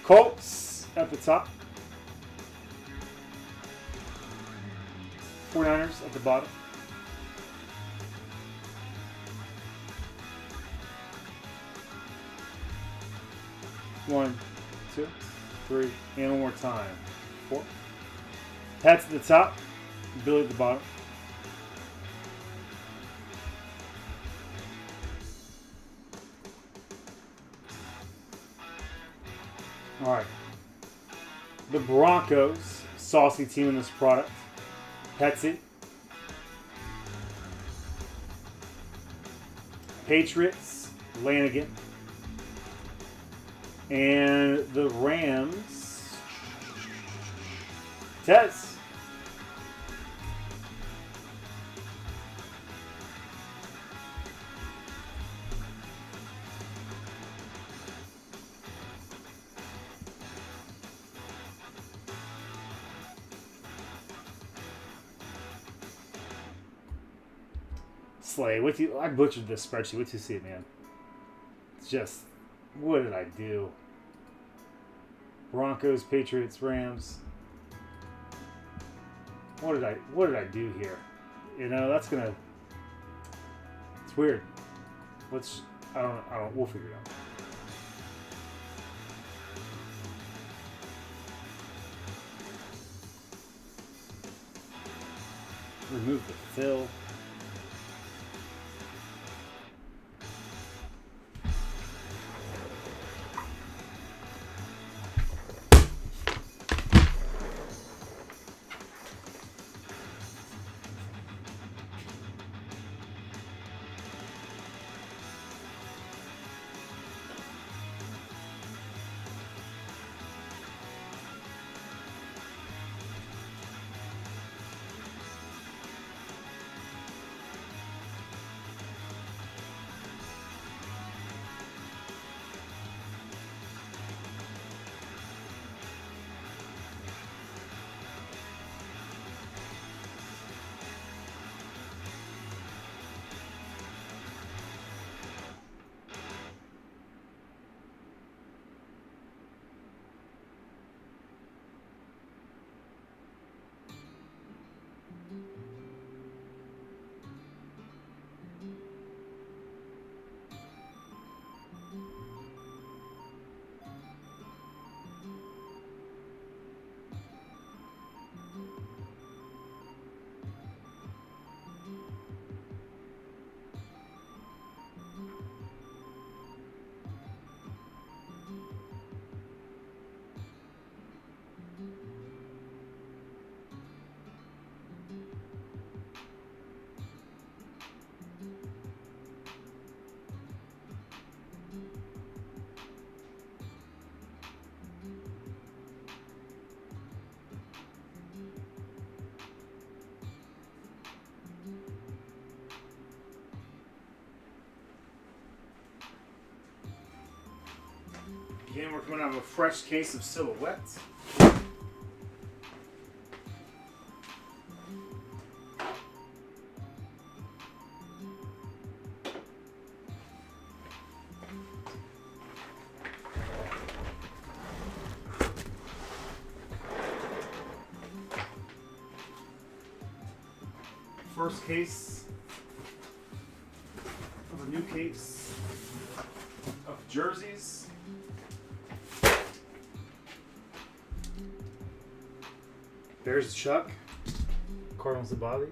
Colts at the top. 49ers at the bottom. One, 2, 3, and one more time. 4. Pats at the top, Billy at the bottom. All right. The Broncos, saucy team in this product. Petsy. Patriots, Lanigan. And the Rams, Tez. Slay, I butchered this spreadsheet. What you see, man? It's just, what did I do? Broncos, Patriots, Rams. What did I do here? You know, that's gonna. It's weird. I don't. We'll figure it out. Remove the fill. Again, we're coming out of a fresh case of Silhouettes. First case of a new case of jerseys. Bears Chuck, Cardinals to Bobby.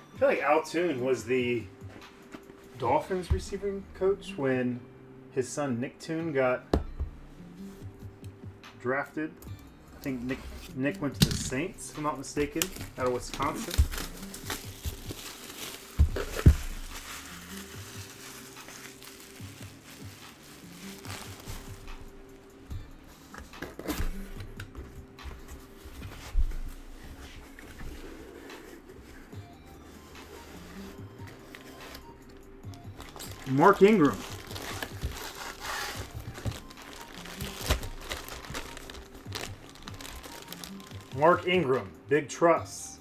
I feel like Al Toon was the Dolphins receiving coach when his son Nick Toon got drafted. I think Nick went to the Saints, if I'm not mistaken, out of Wisconsin. Mark Ingram. Mark Ingram, big trust.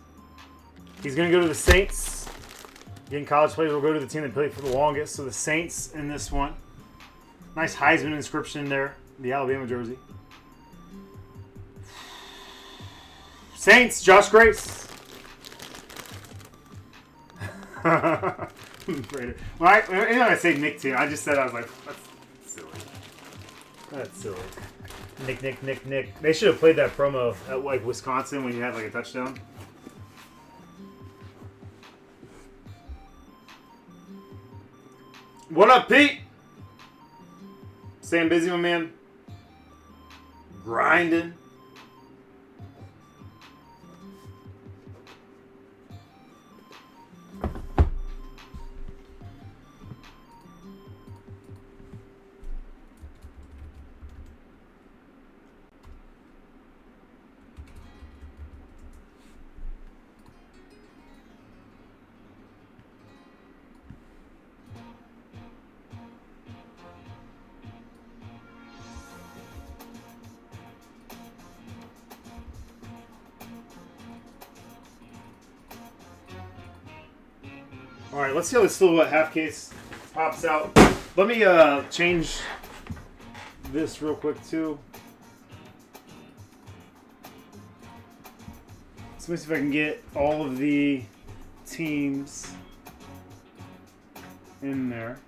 He's going to go to the Saints. Again, college players will go to the team that played for the longest. So the Saints in this one. Nice Heisman inscription there. The Alabama jersey. Saints, Josh Grace. When I say Nick Toon, I just said, I was like, that's silly. That's silly. Nick. They should have played that promo at like Wisconsin when you had like a touchdown. What up, Pete? Staying busy, my man. Grinding. All right, let's see how this Silhouette half case pops out. Let me change this real quick too. So let me see if I can get all of the teams in there.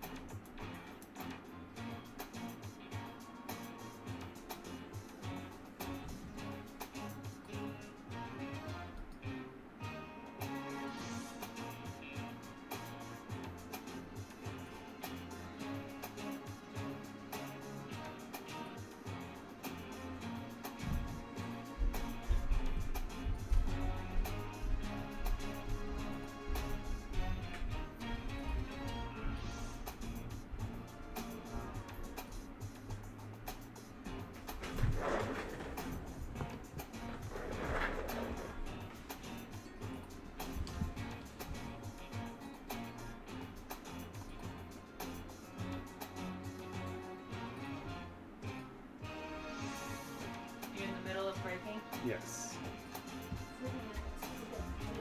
Yes.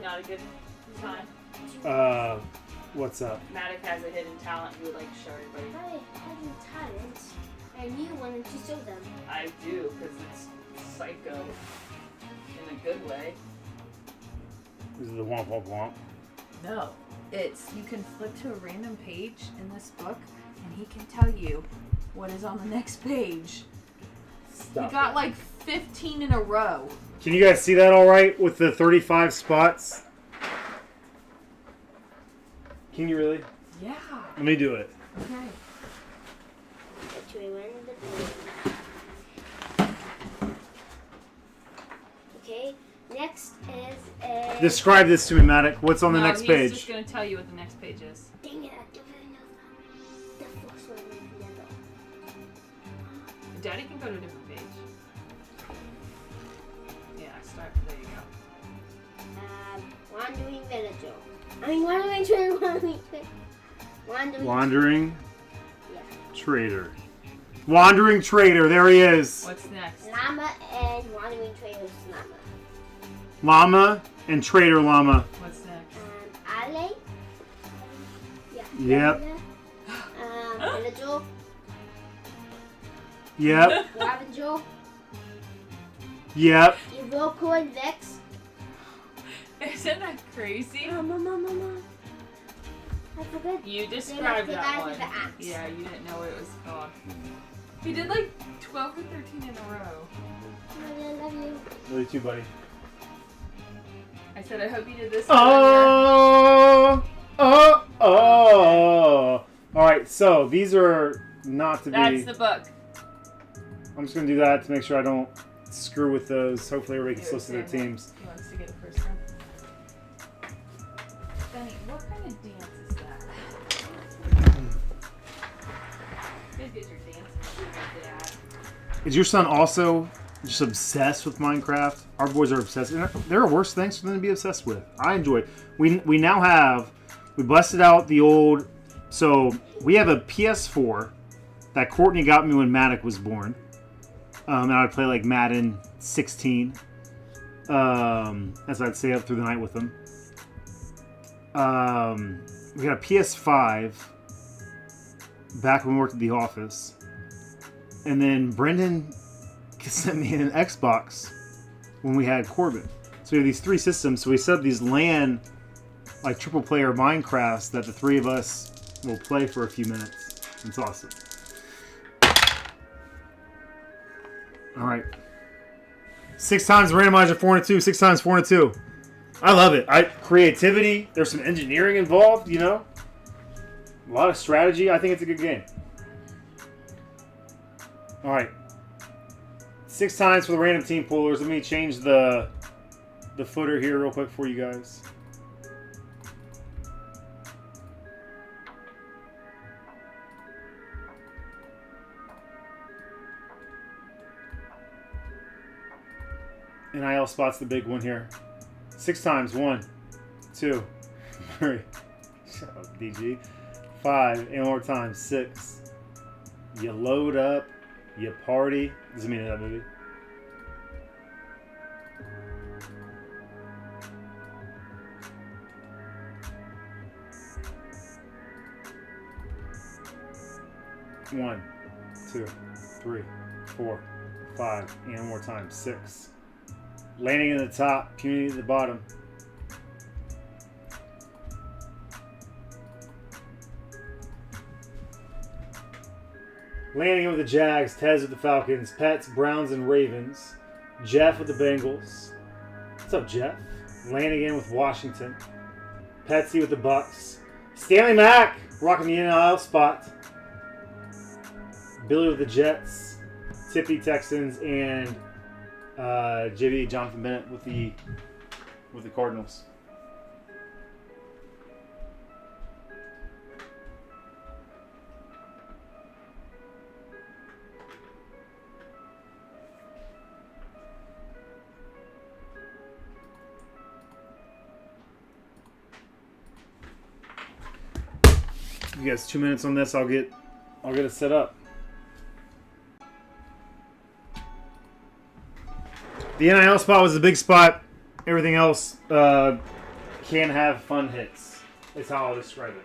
Not a good time. What's up? Matic has a hidden talent he would like to show everybody. I have a talent, and you wanted to show them. I do, because it's psycho in a good way. This is the womp womp womp. No, it's you can flip to a random page in this book, and he can tell you what is on the next page. Stop he got it. like 15 in a row. Can you guys see that all right with the 35 spots? Can you really? Yeah. Let me do it. Okay. Okay, next is a... Describe this to me, Matic. What's on the next He's page? just going to tell you what the next page is. Dang it, I don't really know that. The first one is yellow. Daddy can go to a different page. Yeah, start. There you go. Wandering villager. Wandering trader. Wandering Yeah. trader. Wandering trader. There he is. What's next? Llama and wandering trader's llama. Llama and trader llama. What's next? Ale. Yeah. Yep. Villager. Yep. Ravager. Yep. Evoco and Vex. Isn't that crazy? Mama. I forgot. You described the that guy one. with the axe. Yeah, you didn't know what it was called. He did like 12 or 13 in a row. I love you. Really too, buddy. I said, I hope you did this. Oh. All right, so these are not to be. That's the book. I'm just gonna do that to make sure I don't screw with those. Hopefully, everybody can listen to their teams. He wants to get it first time. Benny, what kind of dance is that? You guys get your dance with your dad. Is your son also just obsessed with Minecraft? Our boys are obsessed. And there are worse things for them to be obsessed with. I enjoy it. We now have, we busted out the old, so we have a PS4 that Courtney got me when Matic was born. And I would play like Madden 16 as I'd stay up through the night with them. We got a PS5 back when we worked at the office. And then Brendan sent me an Xbox when we had Corbin. So we have these three systems. So we set up these LAN, like triple player Minecrafts that the three of us will play for a few minutes. It's awesome. All right. 6 times randomizer 4-2. 6 times 4-2. I love it. Creativity. There's some engineering involved. You know, a lot of strategy. I think it's a good game. All right. 6 times for the random team pullers. Let me change the footer here real quick for you guys. NIL spot's the big one here. 6 times. 1, 2, 3. Shut up, DG. 5. And one more time. 6. You load up. You party. Doesn't mean in that movie. One, 2, 3, 4, 5, and one more time. 6. Landing in the top, community at the bottom. Landing with the Jags, Tez with the Falcons, Pets, Browns, and Ravens. Jeff with the Bengals. What's up, Jeff? Landing in with Washington. Petsy with the Bucks. Stanley Mack rocking the NIL spot. Billy with the Jets. Tippy Texans, and JB Jonathan Bennett with the Cardinals. You guys 2 minutes on this. I'll get it set up. The NIL spot was the big spot. Everything else can have fun hits. That's how I'll describe it.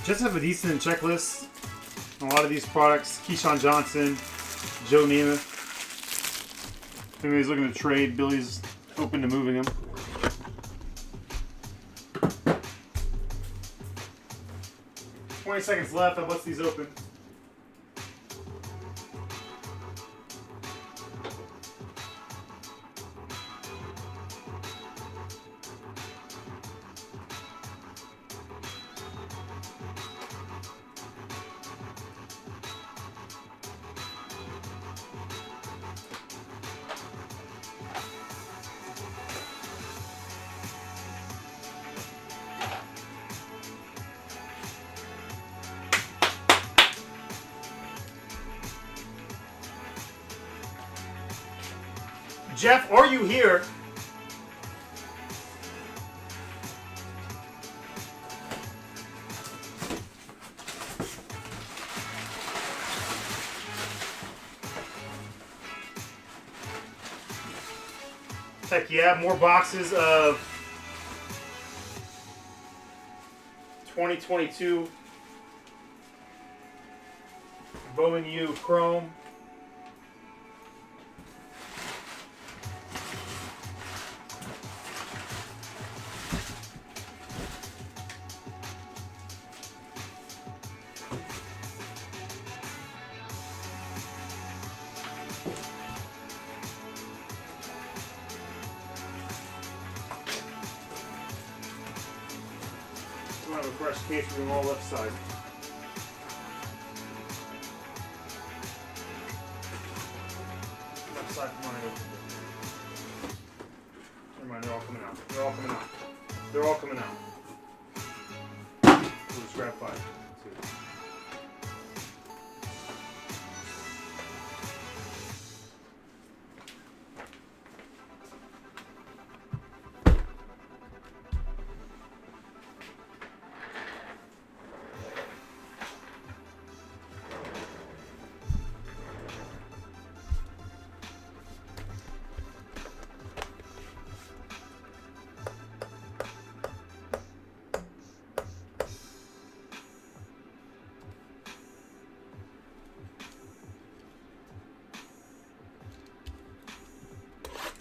Just have a decent checklist. A lot of these products, Keyshawn Johnson, Joe Namath. If anybody's looking to trade, Billy's open to moving them. $20 seconds left. I'll bust these open. Jeff, are you here? Heck yeah, more boxes of 2022 Bowman U Chrome. Have a fresh case from all left side. Left side from mine open. Never mind, they're all coming out. They're all coming out. They're all coming out. We'll just grab 5.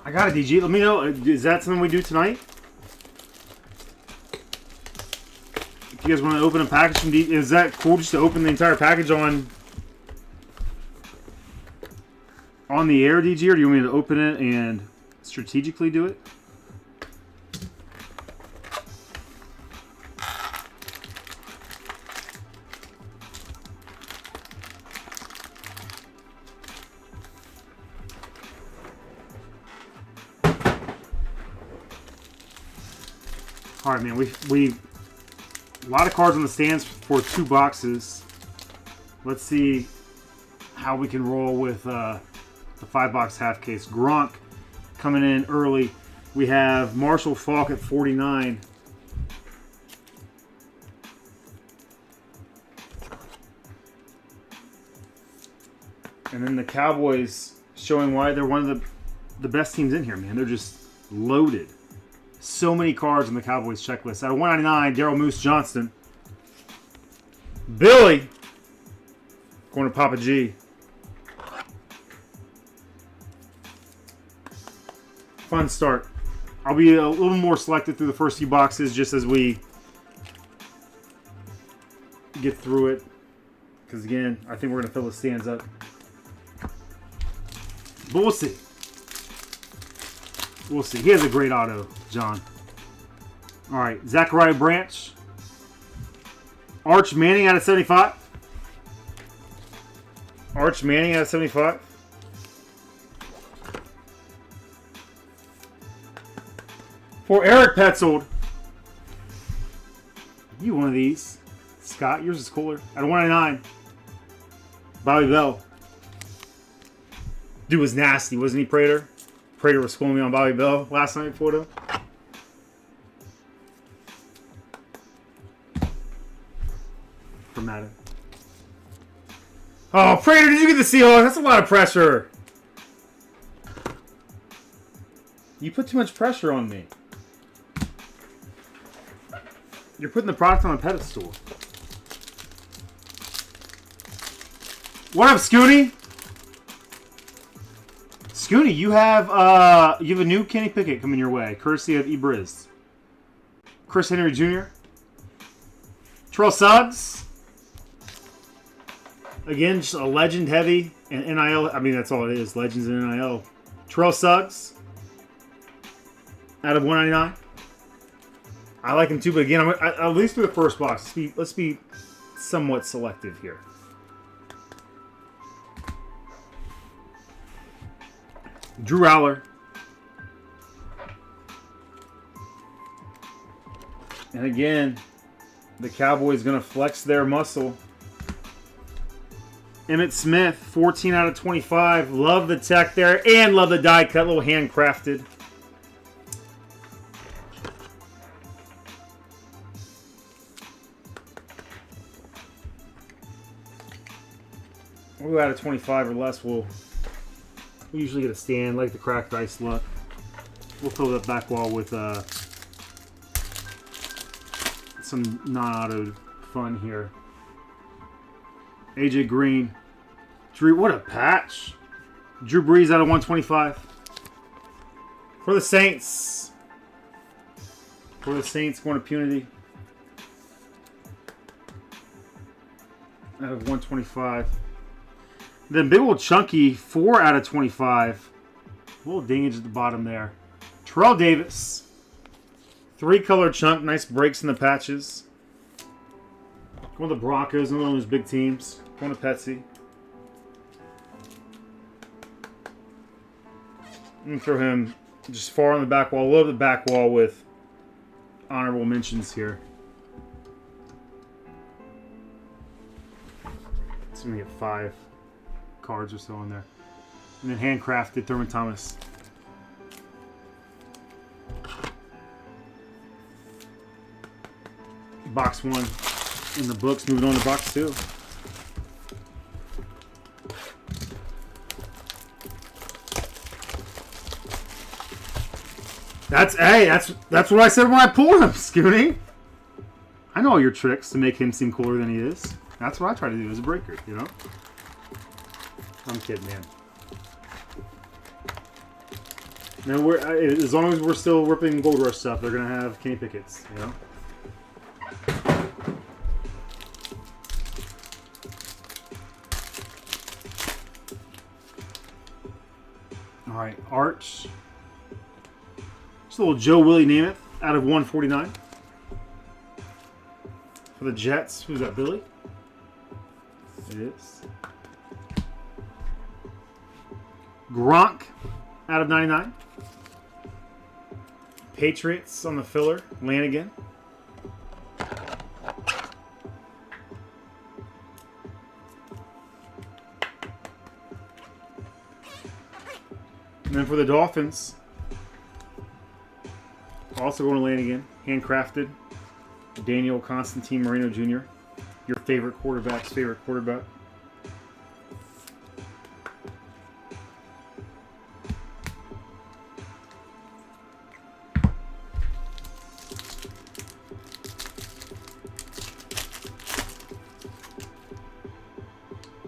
I got it, DG. Let me know. Is that something we do tonight? If you guys want to open a package from DG, is that cool just to open the entire package on the air, DG, or do you want me to open it and strategically do it? All right, man. We a lot of cards on the stands for 2 boxes. Let's see how we can roll with the 5-box half case. Gronk coming in early. We have Marshall Faulk at 49. And then the Cowboys showing why they're one of the best teams in here, man. They're just loaded. So many cards on the Cowboys checklist. Out of 199, Daryl Moose Johnston. Billy going to Papa G. Fun start. I'll be a little more selective through the first few boxes just as we get through it. Because again, I think we're going to fill the stands up. But we'll see. We'll see. He has a great auto, John. All right. Zachariah Branch. Arch Manning out of 75. Arch Manning out of 75. For Eric Petzold. You one of these. Scott, yours is cooler. Out of 199. Bobby Bell. Dude was nasty, wasn't he, Prater? Prater was schooling me on Bobby Bell last night for them. From Madden. Oh, Prater, did you get the Seahawks? That's a lot of pressure. You put too much pressure on me. You're putting the product on a pedestal. What up, Scooty? Scooty, you have a new Kenny Pickett coming your way, courtesy of Briz. Chris Henry Jr. Terrell Suggs. Again, just a legend heavy and NIL. I mean, that's all it is. Legends and NIL. Terrell Suggs. Out of 199. I like him too, but again, at least for the first box, let's be somewhat selective here. Drew Rowler. And again, the Cowboys going to flex their muscle. Emmitt Smith, 14 out of 25. Love the tech there and love the die cut, little handcrafted. We'll go out of 25 or less. We'll usually get a stand, like the cracked ice look. We'll fill that back wall with some non-auto fun here. AJ Green. Drew, what a patch. Drew Brees out of 125. For the Saints. Going to Punity. Out of 125. Then big old chunky, 4 out of 25. A little dingage at the bottom there. Terrell Davis. 3-color chunk, nice breaks in the patches. One of the Broncos, another one of those big teams. Going to Petsy. And throw him just far on the back wall. Love the back wall with honorable mentions here. So we get 5 cards or so in there. And then handcrafted Thurman Thomas. Box 1 in the books. Moving on to box 2. That's what I said when I pulled him, Scooty. I know all your tricks to make him seem cooler than he is. That's what I try to do as a breaker, you know? I'm kidding, man. Now, as long as we're still ripping Gold Rush stuff, they're going to have Kenny Pickett's, you know? All right, Arch. Just a little Joe Willie Namath out of 149. For the Jets, who's that, Billy? It is. Gronk out of 99. Patriots on the filler, Lanigan. And then for the Dolphins, also going to Lanigan, handcrafted, Daniel Constantine Marino Jr., your favorite quarterback's favorite quarterback.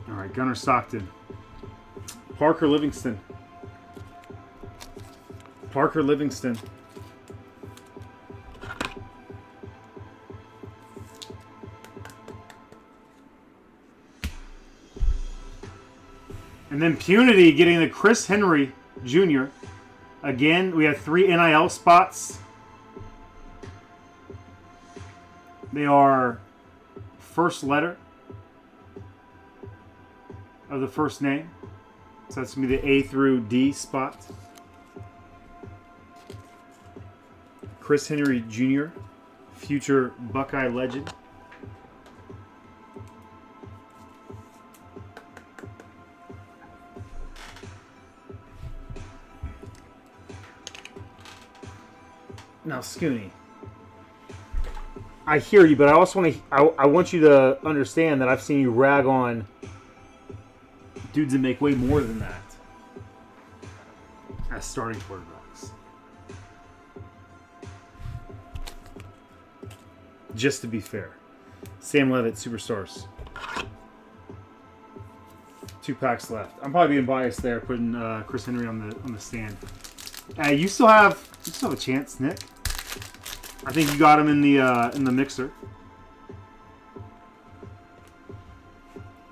All right, Gunnar Stockton. Parker Livingston. And then Punity getting the Chris Henry Jr. Again, we have 3 NIL spots. They are first letter of the first name. So that's going to be the A through D spot. Chris Henry Jr., future Buckeye legend. Now, Scooty, I hear you, but I also want you to understand that I've seen you rag on dudes that make way more than that as starting quarterbacks. Just to be fair. Sam Levitt, Superstars. 2 packs left. I'm probably being biased there, putting Chris Henry on the stand. You still have a chance, Nick. I think you got him in the mixer.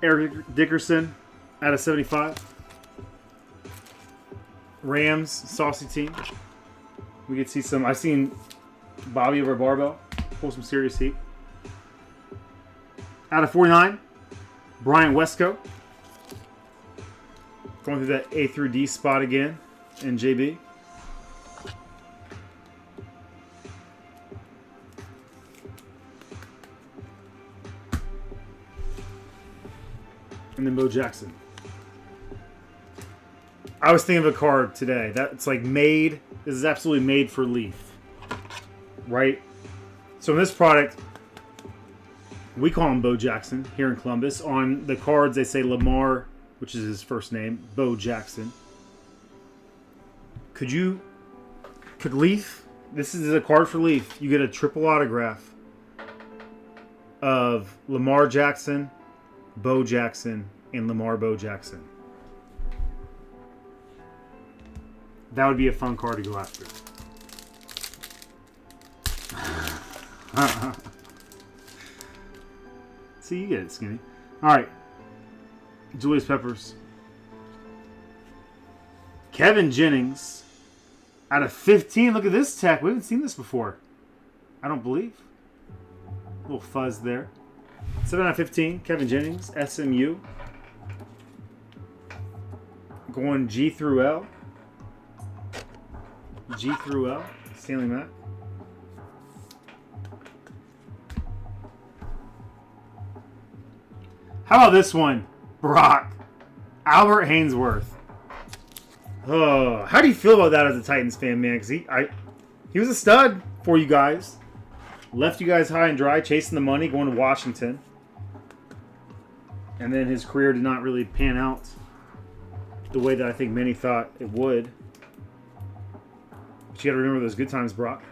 Eric Dickerson out of 75. Rams, saucy team. We could see some. I've seen Bobby over Barbell pull some serious heat. Out of 49, Brian Wesco. Going through that A through D spot again in JB. And then Bo Jackson. I was thinking of a card today that's like made. This is absolutely made for Leaf, right? So in this product, we call him Bo Jackson here in Columbus. On the cards, they say Lamar, which is his first name, Bo Jackson. Could Leaf? This is a card for Leaf. You get a triple autograph of Lamar Jackson, Bo Jackson, and Lamar Bo Jackson. That would be a fun card to go after. See, you get it, Skinny. All right. Julius Peppers. Kevin Jennings. Out of 15. Look at this tech. We haven't seen this before. I don't believe. A little fuzz there. 7 out of 15. Kevin Jennings. SMU. Going G through L. G through L. Stanley Mack. How about this one? Brock. Albert Hainsworth. Oh, how do you feel about that as a Titans fan, man? Because he was a stud for you guys. Left you guys high and dry, chasing the money, going to Washington. And then his career did not really pan out the way that I think many thought it would. But you got to remember those good times, Brock.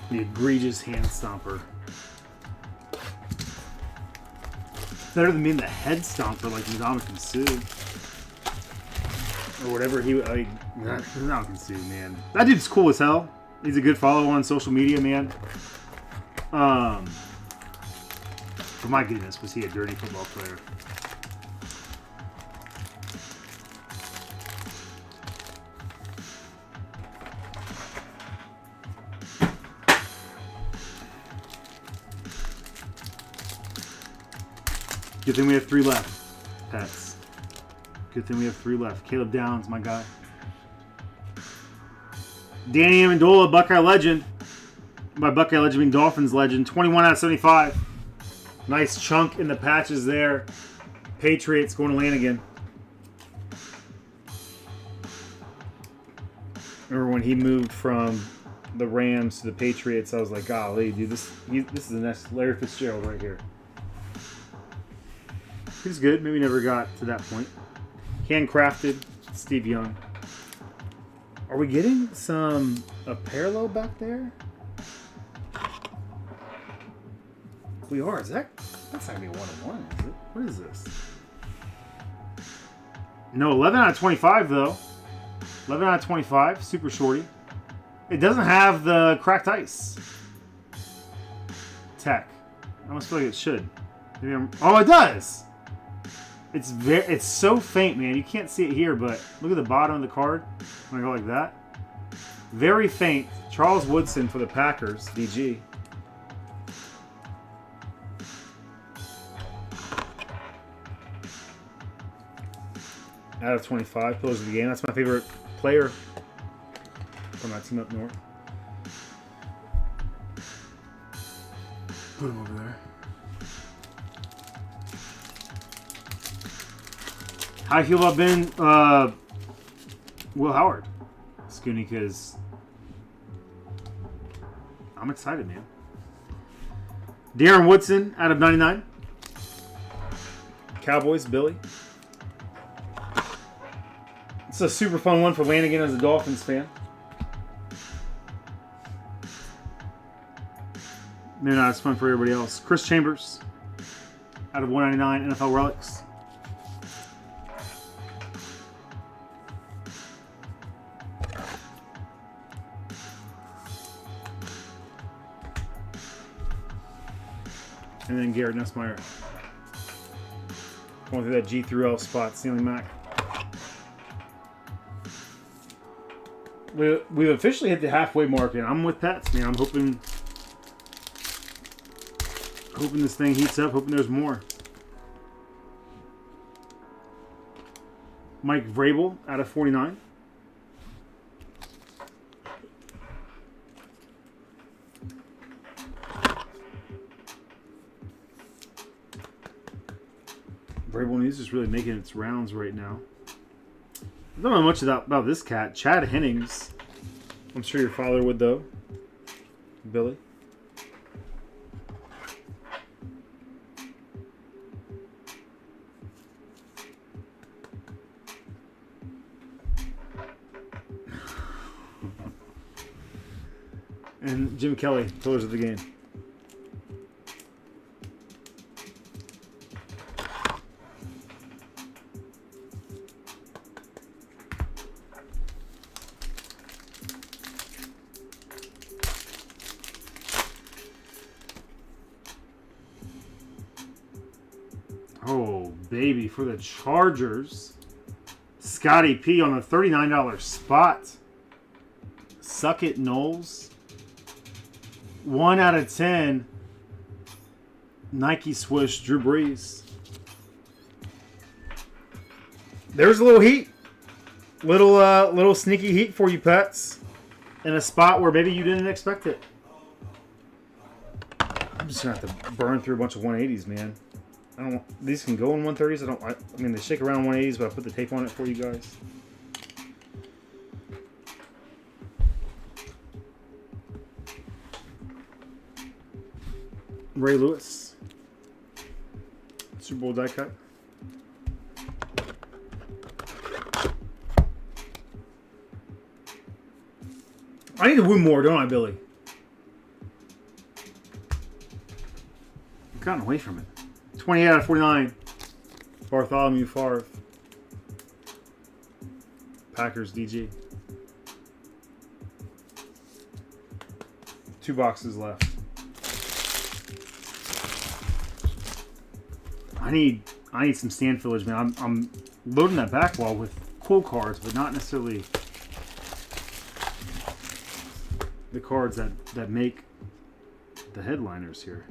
The egregious hand stomper. Better than being the head stomper like Ndamukong Suh. Or whatever he... Ndamukong Suh, man. That dude's cool as hell. He's a good follow on social media, man. But my goodness, was he a dirty football player. Good thing we have 3 left, Pets. Good thing we have 3 left. Caleb Downs, my guy. Danny Amendola, Buckeye legend. By Buckeye legend being Dolphins legend. 21 out of 75. Nice chunk in the patches there. Patriots going to Lanigan. Remember when he moved from the Rams to the Patriots, I was like, golly, dude, this is the next Larry Fitzgerald right here. He's good. Maybe never got to that point. Handcrafted, Steve Young. Are we getting a parallel back there? We are. That's not gonna be a 1-on-1, is it? What is this? No, 11 out of 25 though. 11 out of 25, super shorty. It doesn't have the cracked ice tech. I almost feel like it should. Oh, it does. It's so faint, man. You can't see it here, but look at the bottom of the card. When I go like that, very faint. Charles Woodson for the Packers, DG. Out of 25, pillars of the game. That's my favorite player from my team up north. Put him over there. How do you feel about Ben Will Howard, Scooney? Because I'm excited, man. Darren Woodson out of 99. Cowboys, Billy. It's a super fun one for Lanigan as a Dolphins fan. Maybe not as fun for everybody else. Chris Chambers out of 199 NFL Relics. And then Garrett Nussmeier. Going through that G through L spot, Stanley Mack. We've officially hit the halfway mark, and I'm with Pats, man. I'm hoping this thing heats up, hoping there's more. Mike Vrabel out of 49. Vrabel News is really making its rounds right now. I don't know much about this cat. Chad Hennings. I'm sure your father would, though. Billy. And Jim Kelly, pillars of the game. Oh, baby, for the Chargers. Scotty P on the $39 spot. Suck it, Knowles. 1 out of 10. Nike swoosh, Drew Brees. There's a little heat. Little sneaky heat for you, Pets. In a spot where maybe you didn't expect it. I'm just going to have to burn through a bunch of 180s, man. These can go in 130s. I mean, they shake around 180s, but I put the tape on it for you guys. Ray Lewis. Super Bowl die cut. I need to win more, don't I, Billy? I've gotten away from it. 28 out of 49. Bartholomew Favre. Packers DG. 2 boxes left. I need some stand fillage, man. I'm loading that back wall with cool cards, but not necessarily the cards that make the headliners here.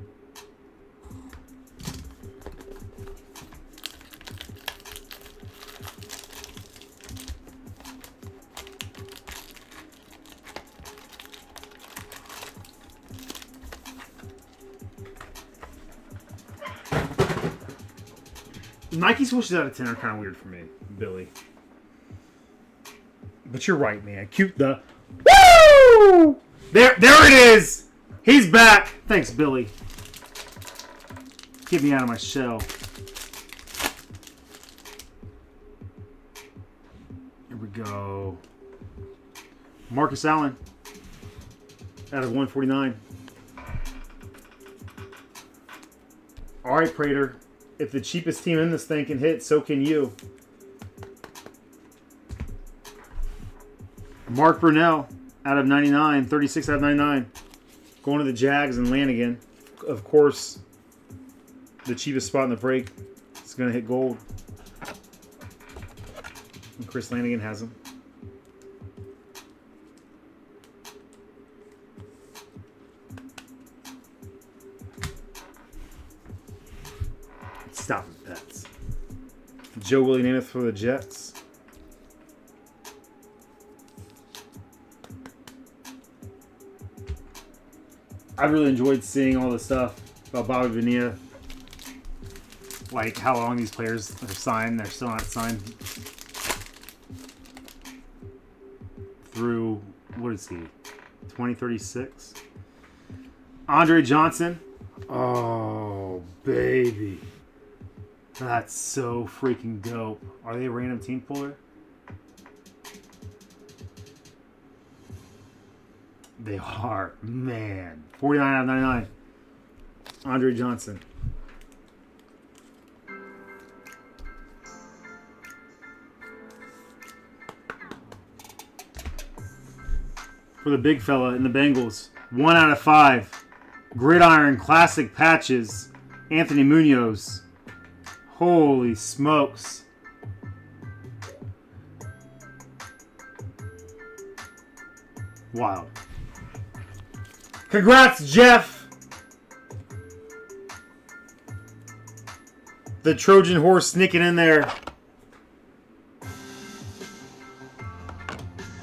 Nike swooshes out of 10 are kind of weird for me, Billy. But you're right, man. Cute the... Woo! There it is! He's back! Thanks, Billy. Get me out of my shell. Here we go. Marcus Allen. Out of 149. Alright, Prater. If the cheapest team in this thing can hit, so can you. Mark Brunell, out of 99. 36 out of 99. Going to the Jags and Lanigan. Of course, the cheapest spot in the break is going to hit gold. And Chris Lanigan has him. Stop it, Pets. Joe Willie Namath for the Jets. I really enjoyed seeing all the stuff about Bobby Bonilla. Like how long these players are signed. They're still not signed through, what is he, 2036? Andre Johnson. Oh, baby. That's so freaking dope. Are they a random team puller? They are. Man. 49 out of 99. Andre Johnson. For the big fella in the Bengals. 1 out of 5. Gridiron Classic Patches. Anthony Munoz. Holy smokes. Wild. Congrats, Jeff. The Trojan horse sneaking in there.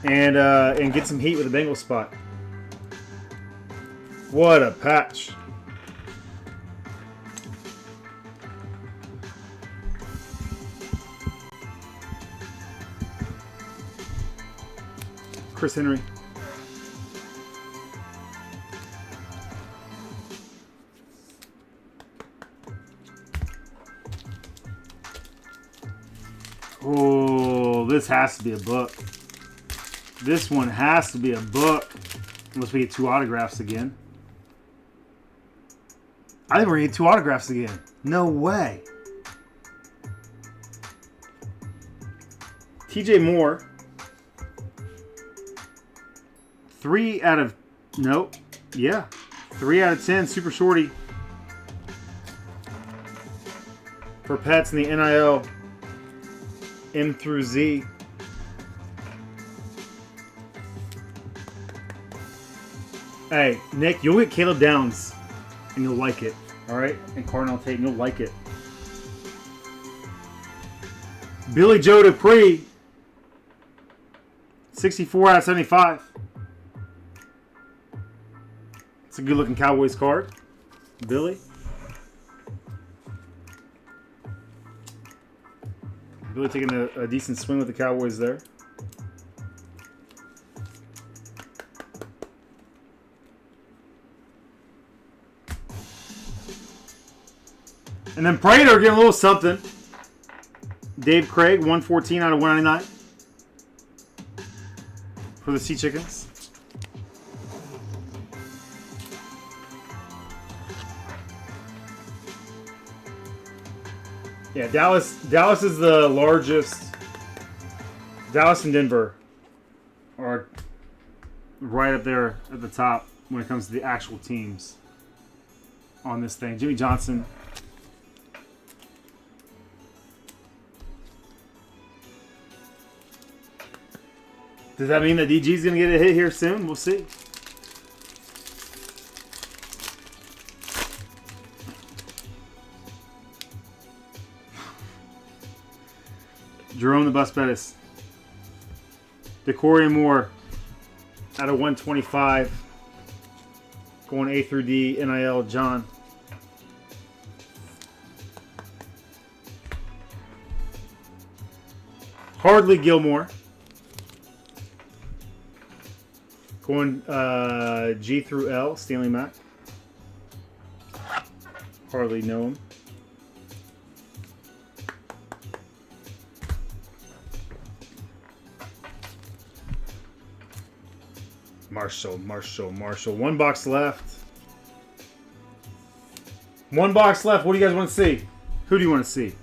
And get some heat with the Bengals spot. What a patch. Chris Henry. Oh, this has to be a book. This one has to be a book. Unless we get 2 autographs again. I think we're going to get 2 autographs again. No way. TJ Moore. 3 out of... Nope. Yeah. 3 out of 10. Super shorty. For Pets in the NIL. M through Z. Hey, Nick, you'll get Caleb Downs, and you'll like it. All right? And Cardinal Tate, and you'll like it. Billy Joe Dupree. 64 out of 75. It's a good-looking Cowboys card. Billy. Billy taking a decent swing with the Cowboys there. And then Prater getting a little something. Dave Craig, 114 out of 199. For the Sea Chickens. Yeah, Dallas is the largest. Dallas and Denver are right up there at the top when it comes to the actual teams on this thing. Jimmy Johnson. Does that mean that DG's going to get a hit here soon? We'll see. Jerome the Bus Bettis. Decoria Moore out of 125. Going A through D, NIL, John. Hardly Gilmore. Going G through L, Stanley Mack. Hardly know him. Marshall. 1 box left. 1 box left. What do you guys want to see? Who do you want to see?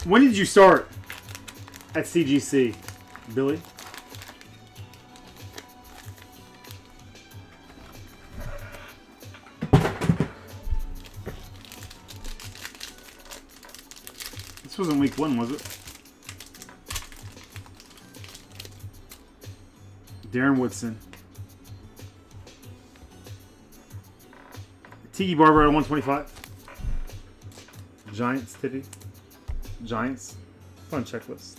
When did you start at CGC, Billy? This wasn't week 1, was it? Darren Woodson. Tiki Barber at 125. Giants, Titty. Giants. Fun checklist.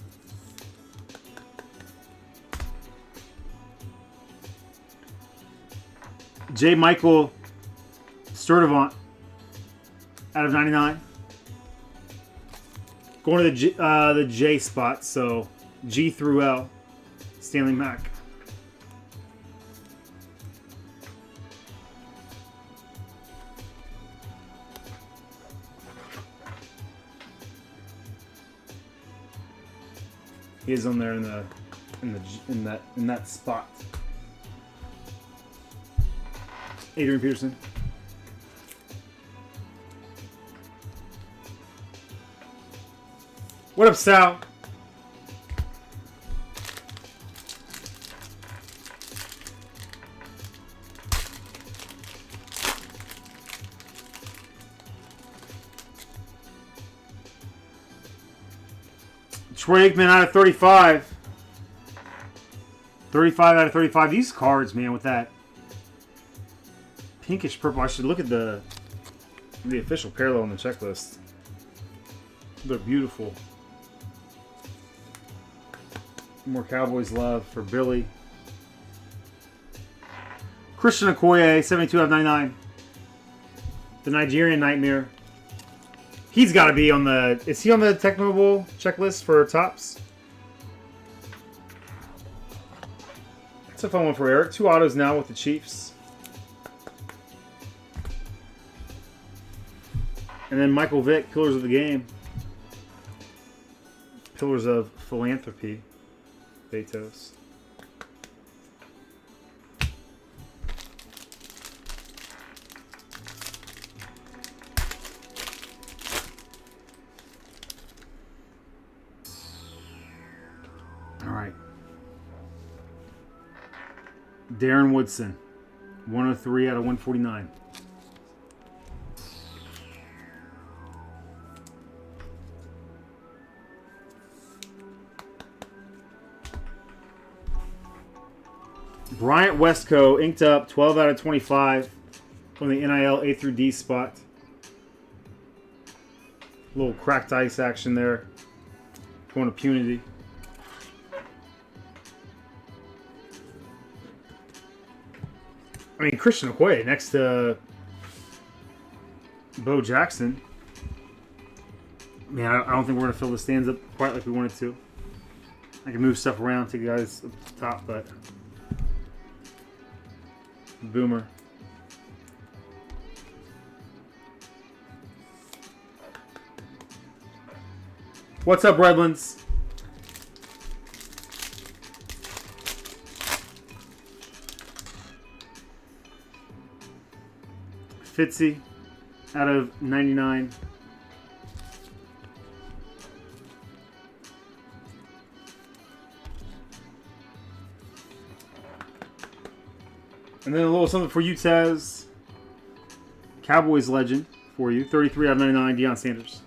J. Michael Sturdivant out of 99. Going to the J spot, so G through L. Stanley Mack. He is on there in that spot. Adrian Peterson. What up, Sal? Troy Aikman out of 35. 35 out of 35. These cards, man, with that pinkish purple. I should look at the official parallel on the checklist. They're beautiful. More Cowboys love for Billy. Christian Okoye, 72 out of 99. The Nigerian Nightmare. He's got to be on the... Is he on the Tecmo Bowl checklist for tops? That's a fun one for Eric. 2 autos now with the Chiefs. And then Michael Vick, Pillars of the Game. Pillars of Philanthropy. Betos. All right. Darren Woodson, 103 out of 149. Bryant Westco, inked up, 12 out of 25 from the NIL A through D spot. A little cracked ice action there. Going to Punity. I mean, Christian Okoye next to Bo Jackson. Man, I don't think we're going to fill the stands up quite like we wanted to. I can move stuff around, take guys up the top, but... Boomer. What's up, Redlands? Fitzy out of 99. And then a little something for you, Taz. Cowboys legend for you. 33 out of 99, Deion Sanders.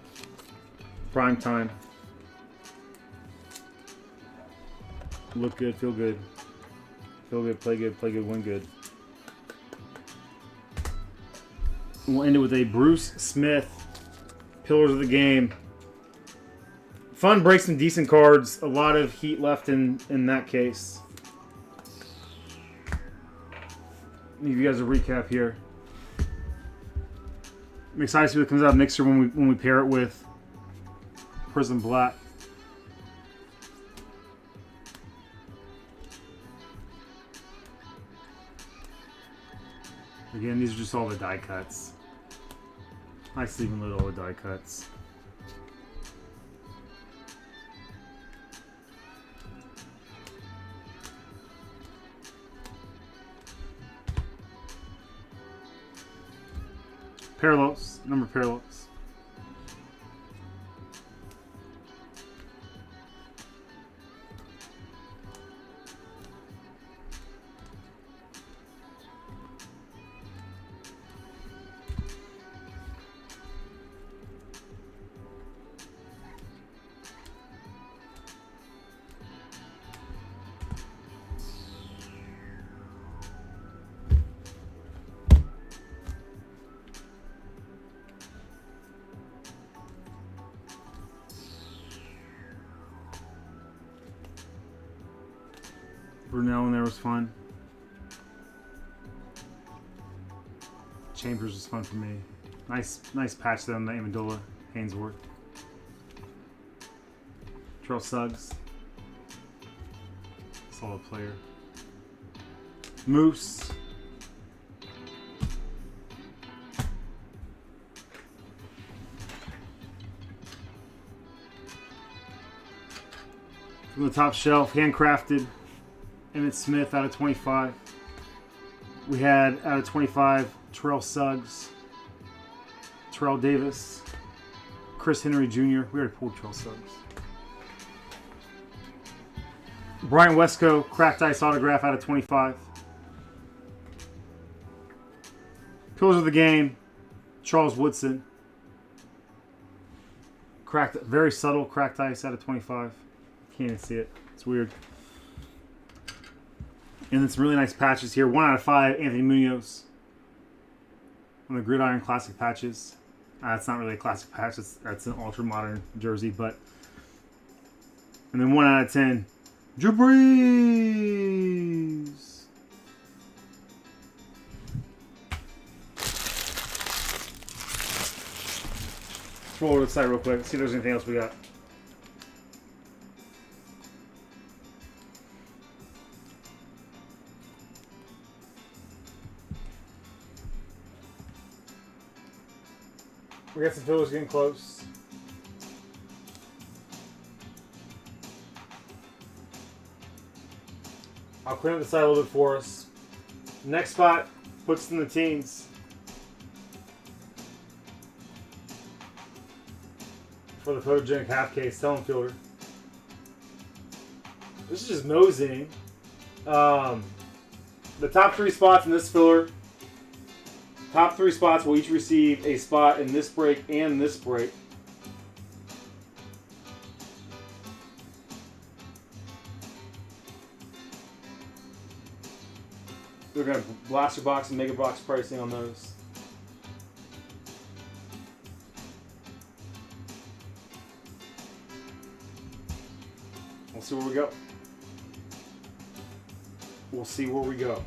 Prime time. Look good, feel good. Feel good, play good, win good. We'll end it with a Bruce Smith. Pillars of the Game. Fun break, some decent cards. A lot of heat left in that case. Give you guys a recap here. I'm excited to see what comes out of Mixer when we pair it with Prizm Black. Again, these are just all the die cuts. Nice even load all the die cuts. Parallels, number of parallels. Brunel in there was fun. Chambers was fun for me. Nice patch there on the Amendola Hainsworth. Trail Suggs. Solid player. Moose. From the top shelf, handcrafted. Emmett Smith out of 25. We had out of 25, Terrell Suggs, Terrell Davis, Chris Henry Jr. We already pulled Terrell Suggs. Brian Wesco, cracked ice autograph out of 25. Pillars of the game, Charles Woodson. Cracked, very subtle cracked ice out of 25. Can't even see it. It's weird. And then some really nice patches here. 1 out of 5, Anthony Munoz. On the Gridiron Classic patches. It's not really a classic patch. That's an ultra modern jersey, but. And then 1 out of 10, Drew Brees. Roll over to the side real quick. See if there's anything else we got. We got some fillers getting close. I'll clean up the side a little bit for us. Next spot puts in the teens. For the photogenic half case Telling Fielder. This is just moseying. The top 3 spots in this filler. Top 3 spots will each receive a spot in this break and this break. We're going to blaster box and mega box pricing on those. We'll see where we go. We'll see where we go.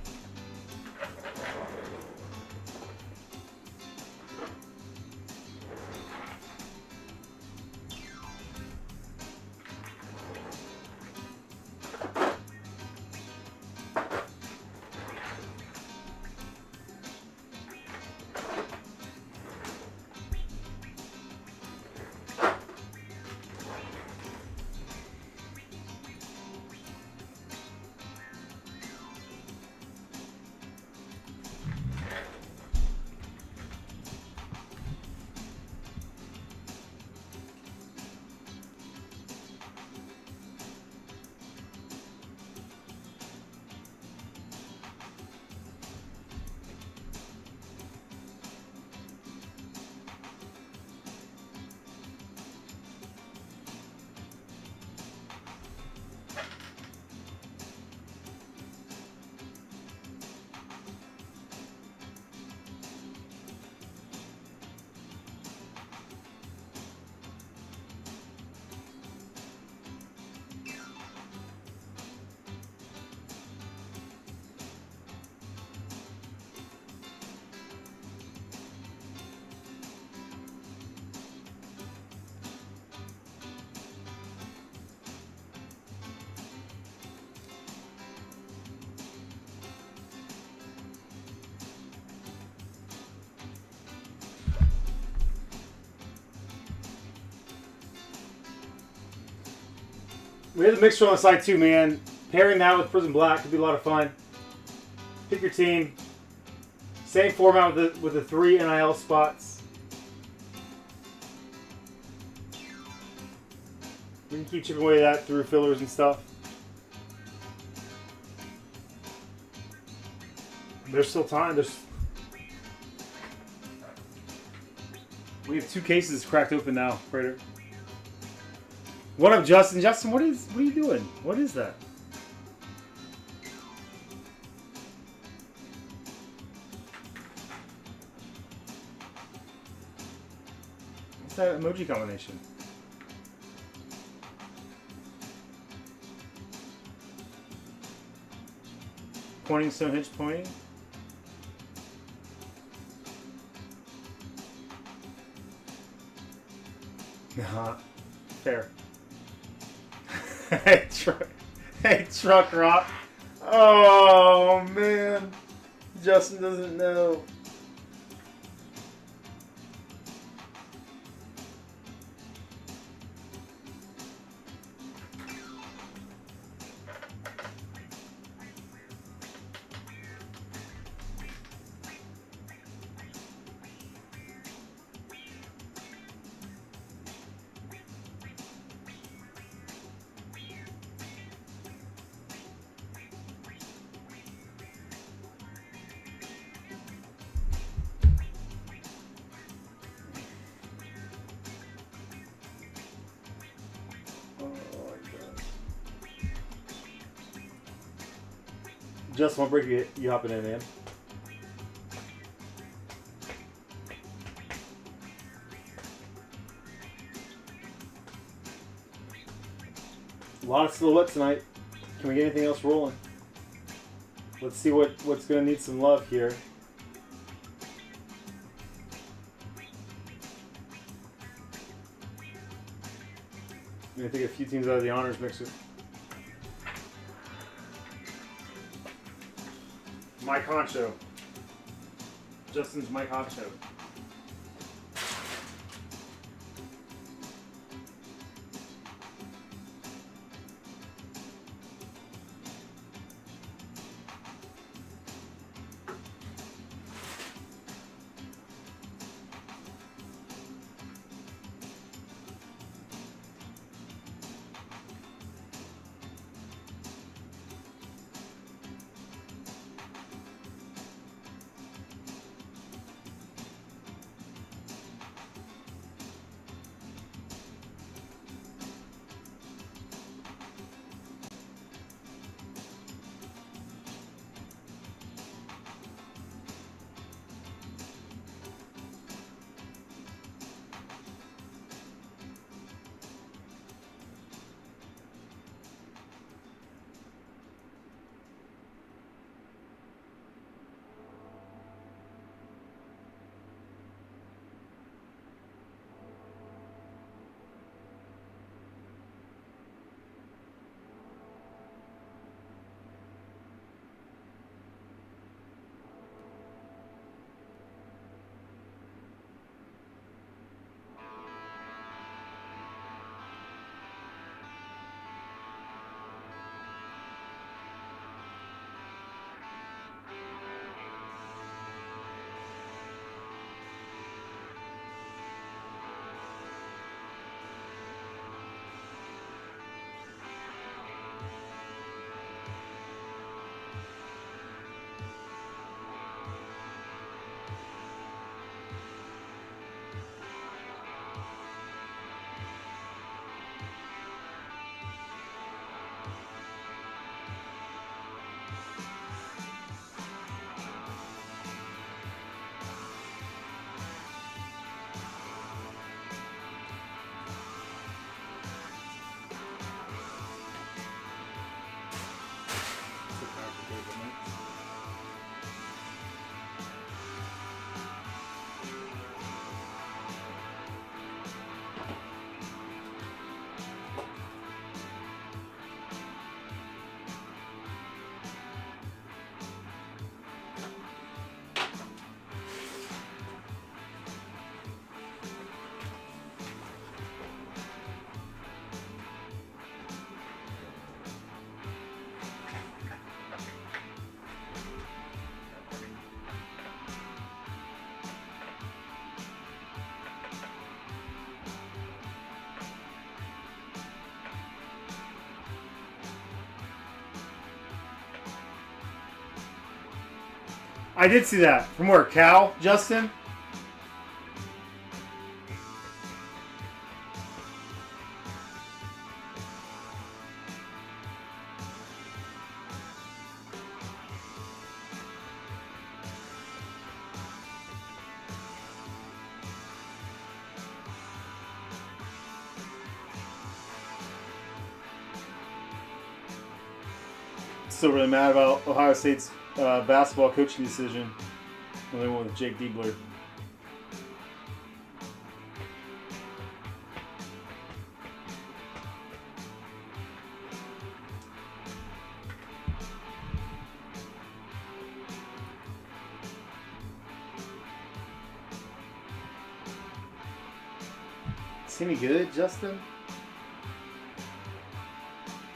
We have the mixture on the side too, man. Pairing that with Prizm Black could be a lot of fun. Pick your team. Same format with the 3 NIL spots. We can keep chipping away at that through fillers and stuff. There's still time. We have 2 cases cracked open now, Prater. What up, Justin? Justin, what are you doing? What is that? What's that emoji combination? Pointing, Stonehenge pointing. Nah, fair. Hey, Truck Rock. Oh, man. Justin doesn't know. Just one break, you hopping in, man. A lot of silhouette tonight. Can we get anything else rolling? Let's see what's going to need some love here. I'm going to take a few teams out of the honors mixer. Mike Honcho. Justin's Mike Honcho. I did see that. From where? Cal? Justin? Still really mad about Ohio State's basketball coaching decision when they went with Jake Diebler. he any good, Justin?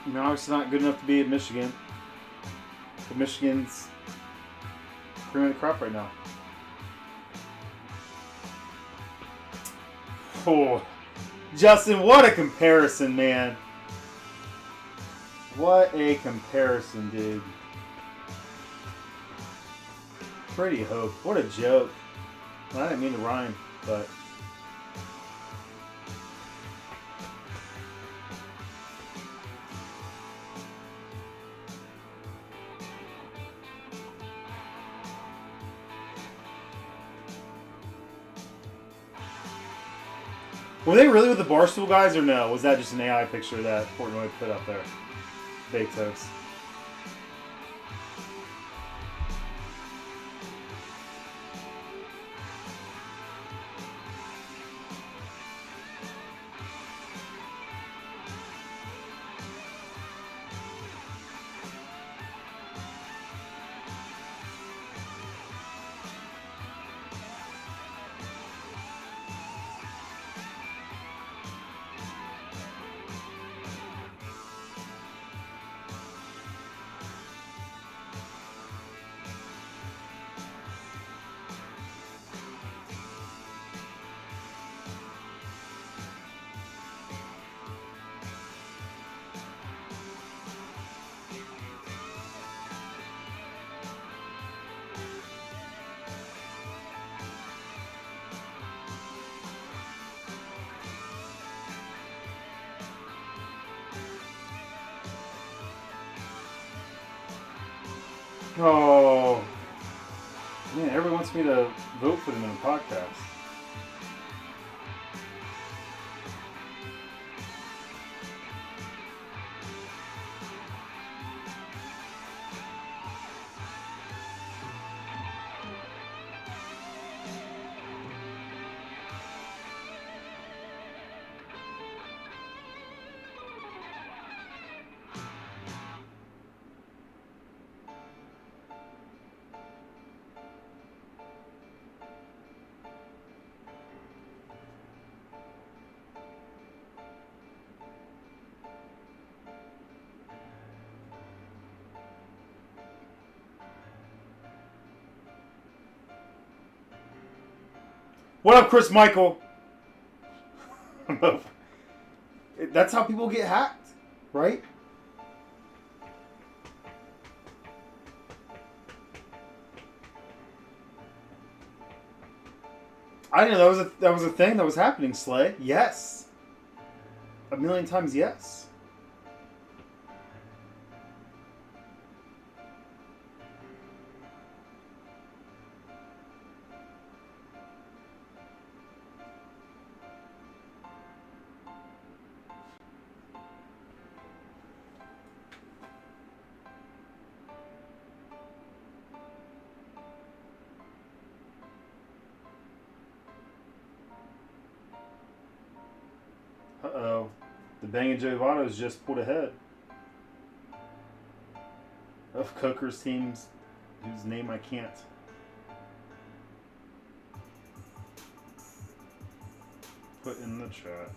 No, obviously not good enough to be at Michigan. But Michigan's cream of the crop right now. Oh, Justin, what a comparison, man. What a comparison, dude. Pretty hope. What a joke. Well, I didn't mean to rhyme, but... Were they really with the Barstool guys or no? Was that just an AI picture that Portnoy put up there? Baked toast. Oh, man, everyone wants me to vote for them in a podcast. What up, Chris Michael? That's how people get hacked, right? I didn't know that was a thing that was happening, Slay. Yes. A million times yes. Uh-oh. The Bangin' Joe Votto's just pulled ahead of Coker's teams whose name I can't. Put in the chat.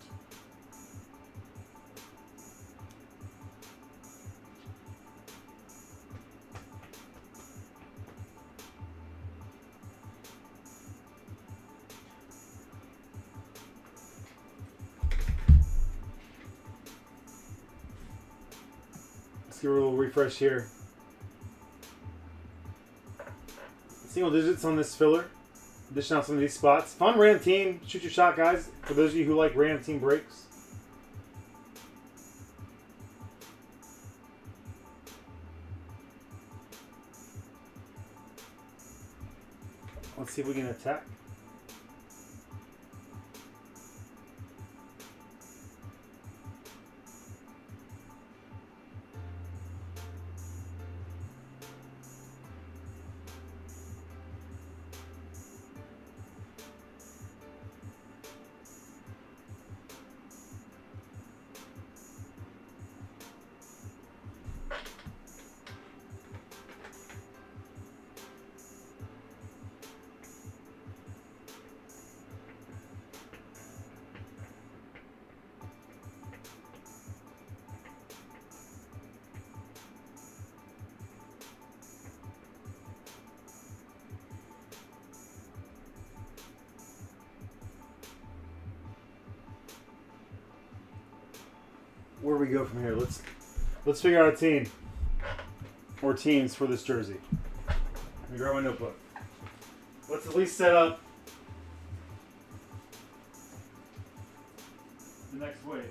Let's give her a little refresh here. Single digits on this filler. Dishing out some of these spots. Fun random team. Shoot your shot, guys. For those of you who like random team breaks. Let's see if we can attack. where we go from here. Let's figure out a team or teams for this jersey. Let me grab my notebook. Let's at least set up the next wave.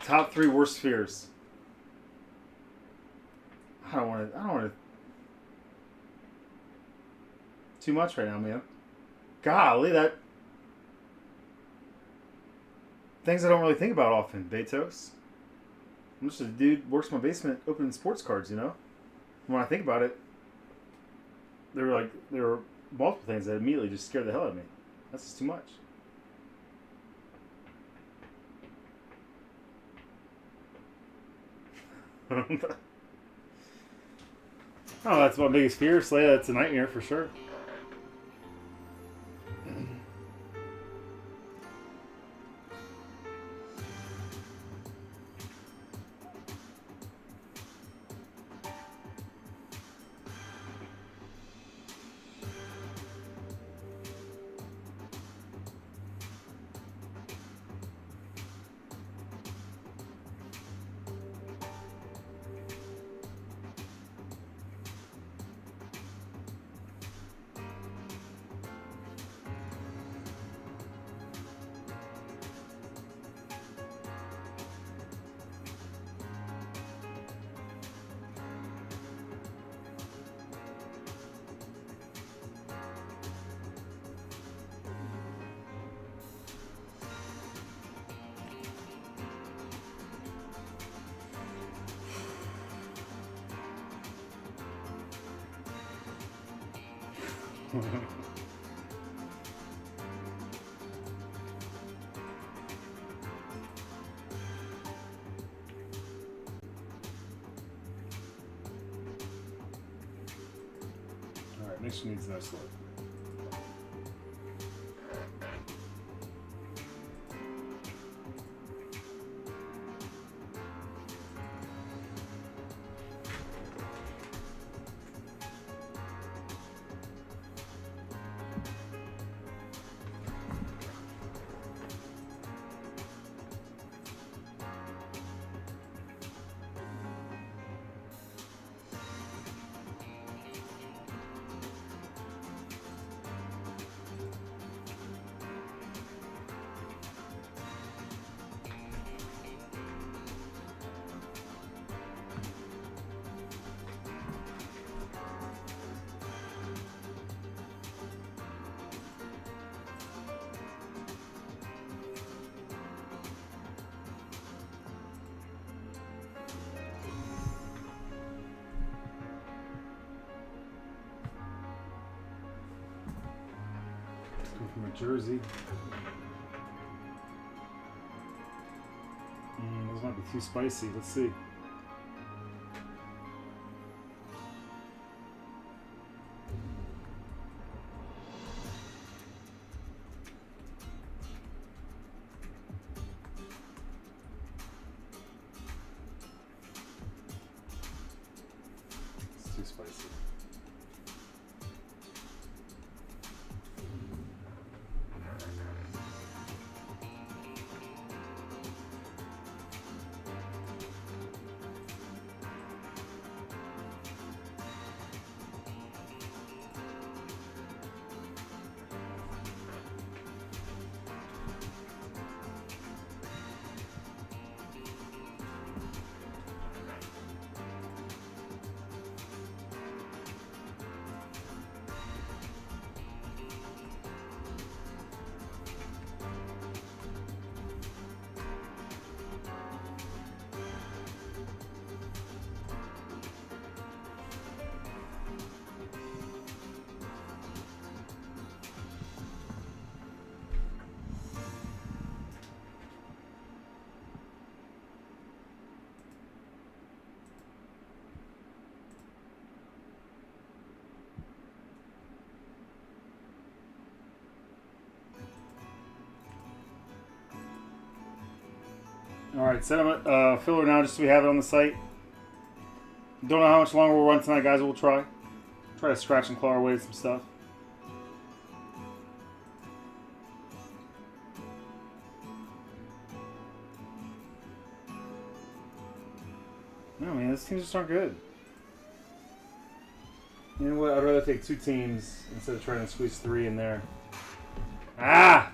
Top 3 worst fears. I don't want to. Too much right now, man. Golly, that. Things I don't really think about often, Betos. I'm just a dude works in my basement opening sports cards, you know? When I think about it, there were multiple things that immediately just scared the hell out of me. That's just too much. Oh, that's my biggest fear. Slaya, that's a nightmare for sure. Alright, Mission needs no slope. from a jersey. Those might be too spicy. Let's see. It's too spicy. Alright, set up filler now just so we have it on the site. Don't know how much longer we'll run tonight, guys. We'll try. Try to scratch and claw our way to some stuff. No, man, these teams just aren't good. You know what? I'd rather take 2 teams instead of trying to squeeze 3 in there. Ah!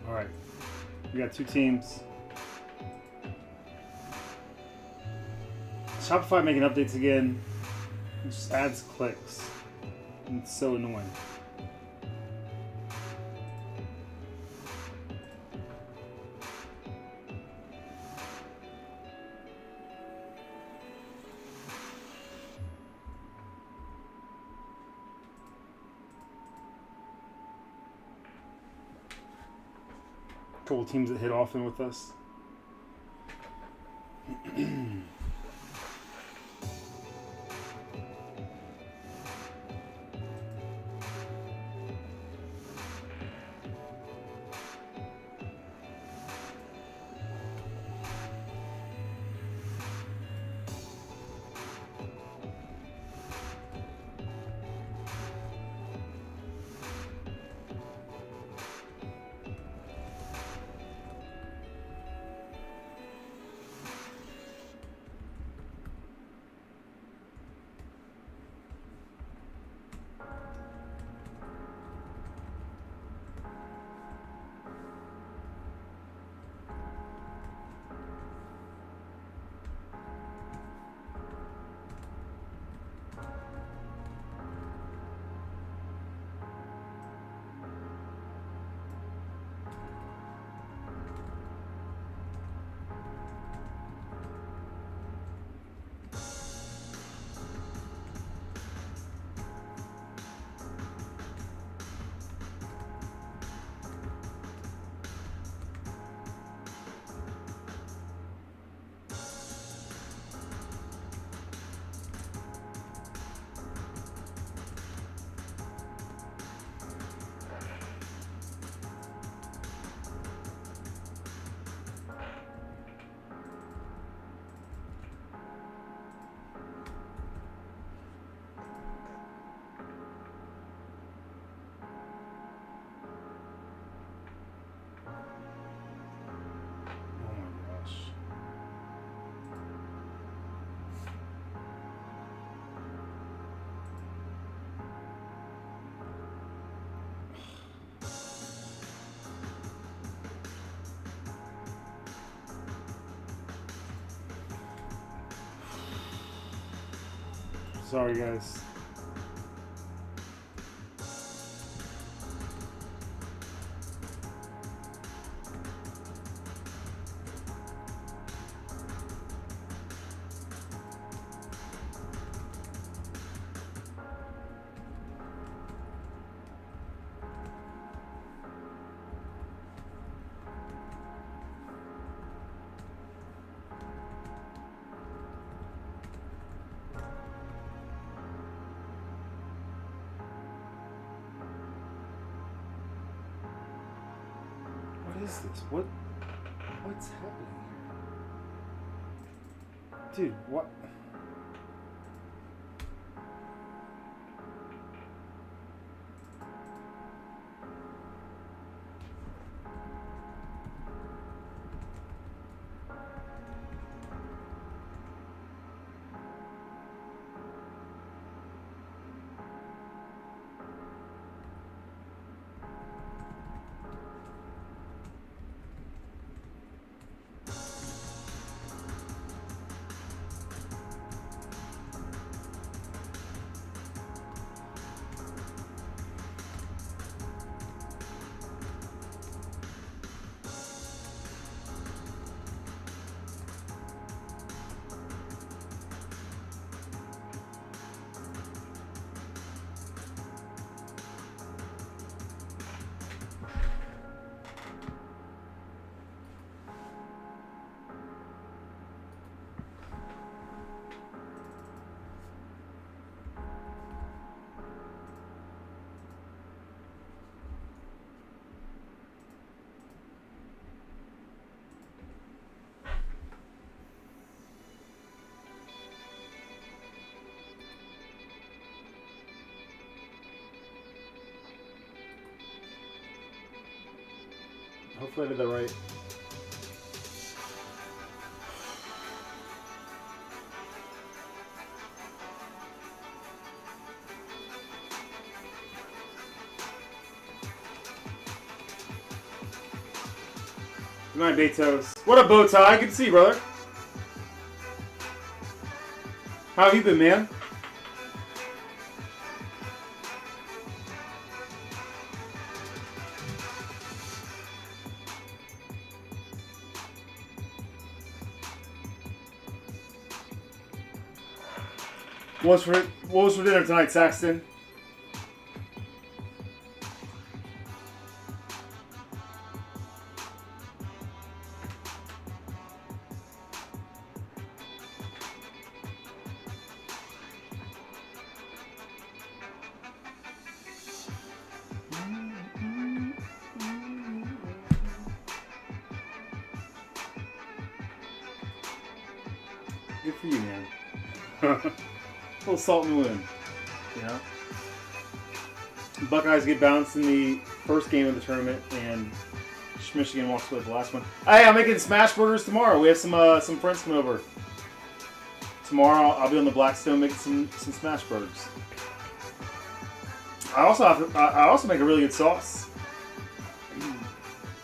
Alright, we got 2 teams. Shopify making updates again. It just adds clicks. And it's so annoying. Couple teams that hit often with us. Sorry, guys. What is this? What's happening here? Dude, what? Hopefully I did that right. Good night, Betos. What up, Bowtie? Good to see you, brother. How have you been, man? What was for dinner tonight, Saxton? Good for you, man. A little salt in the wound, you know? Buckeyes get bounced in the first game of the tournament, and Michigan walks away with the last one. Hey, I'm making smash burgers tomorrow. We have some friends coming over. Tomorrow, I'll be on the Blackstone making some smash burgers. I also make a really good sauce.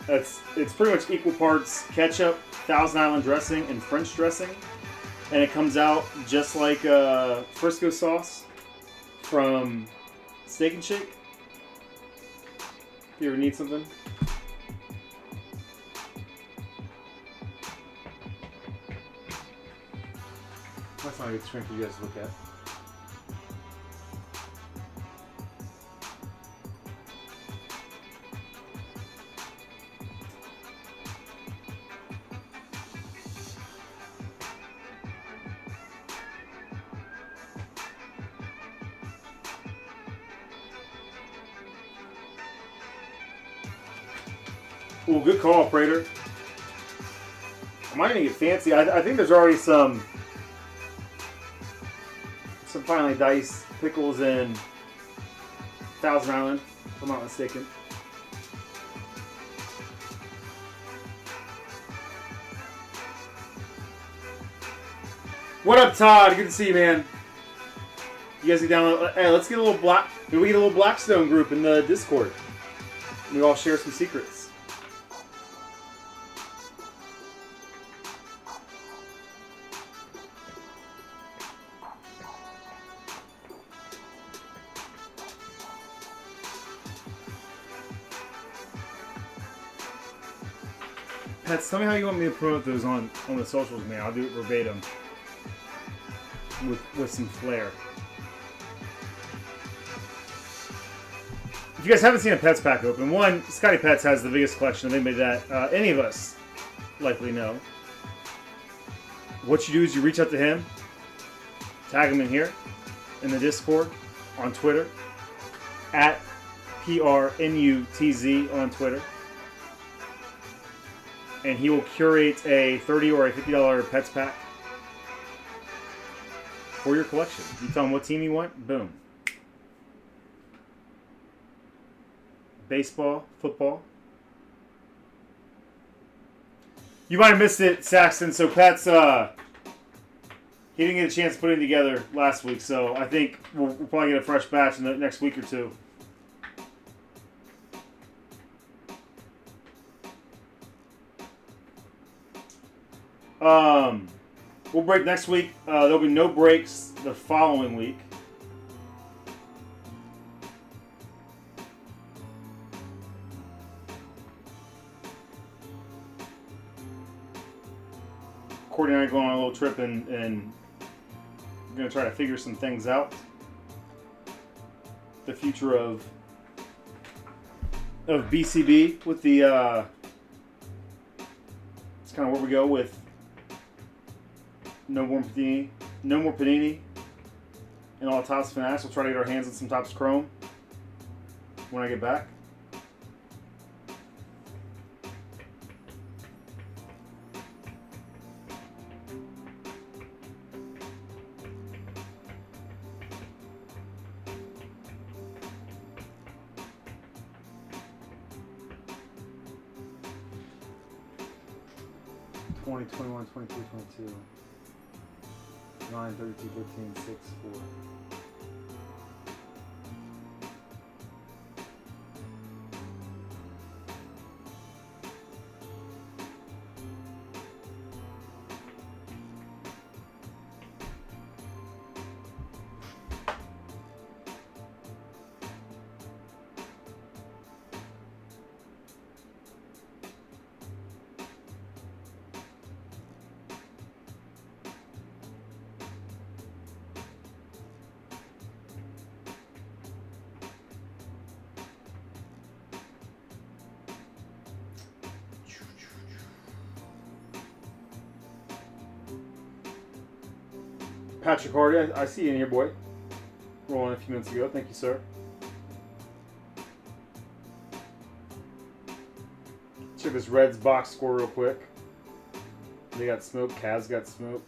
It's pretty much equal parts ketchup, Thousand Island dressing, and French dressing. And it comes out just like Frisco sauce from Steak and Shake. If you ever need something. That's not a good screen for you guys to look at. Ooh, good call, Prater. I might even get fancy. I think there's already some finely diced pickles and Thousand Island, if I'm not mistaken. What up, Todd? Good to see you, man. You guys get down. Hey, let's get a little black. Maybe we get a little Blackstone group in the Discord. We all share some secrets. Pets, tell me how you want me to promote those on the socials, man. I'll do it verbatim with some flair. If you guys haven't seen a Pets pack open, one, Scotty Pets has the biggest collection of anybody that any of us likely know. What you do is you reach out to him, tag him in here, in the Discord, on Twitter, at PRNUTZ on Twitter, and he will curate a $30 or a $50 Pets pack for your collection. You tell him what team you want, boom. Baseball, football. You might have missed it, Saxton. So Pat's he didn't get a chance to put it together last week, so I think we'll probably get a fresh batch in the next week or two. We'll break next week. There'll be no breaks the following week. Courtney and I are going on a little trip and we're going to try to figure some things out. The future of BCB with the it's kind of where we go with no more Panini, and all Topps Fanatics. We'll try to get our hands on some Topps Chrome when I get back. Twenty, 21, 22, 22. 9, 32, 15, 6, 4. Patrick Hardy, I see you in here, boy. Rolling a few minutes ago. Thank you, sir. Check this Reds box score real quick. They got smoke. Cavs got smoke.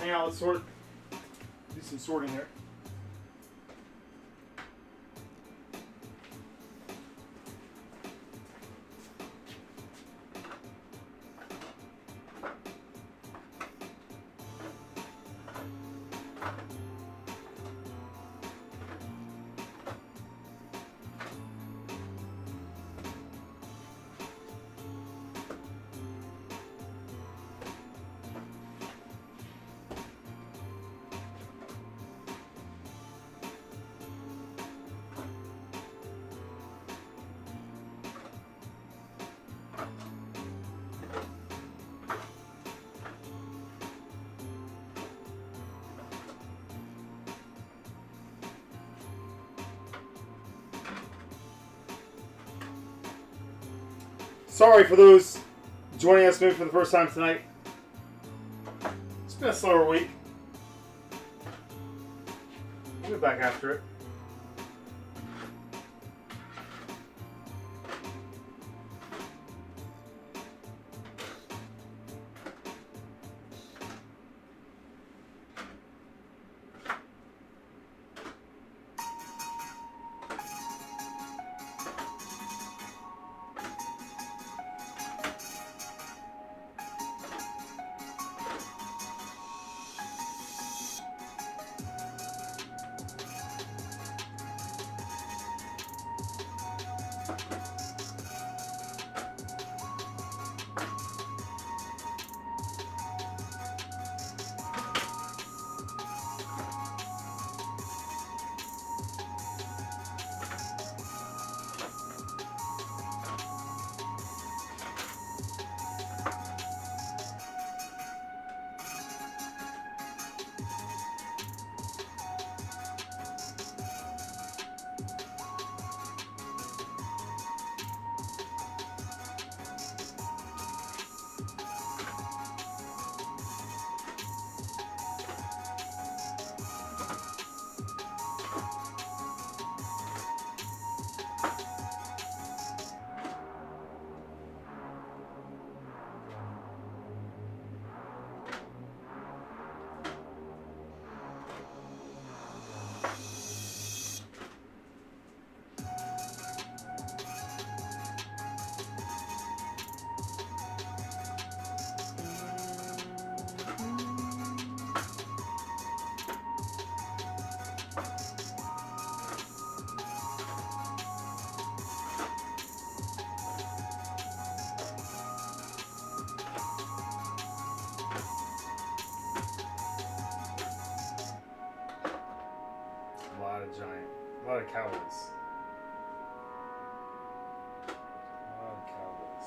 Hang on, let's sort. Do some sorting here. Sorry for those joining us maybe for the first time tonight. It's been a slower week. We'll be back after it. lot of Cowboys. A lot of Cowboys.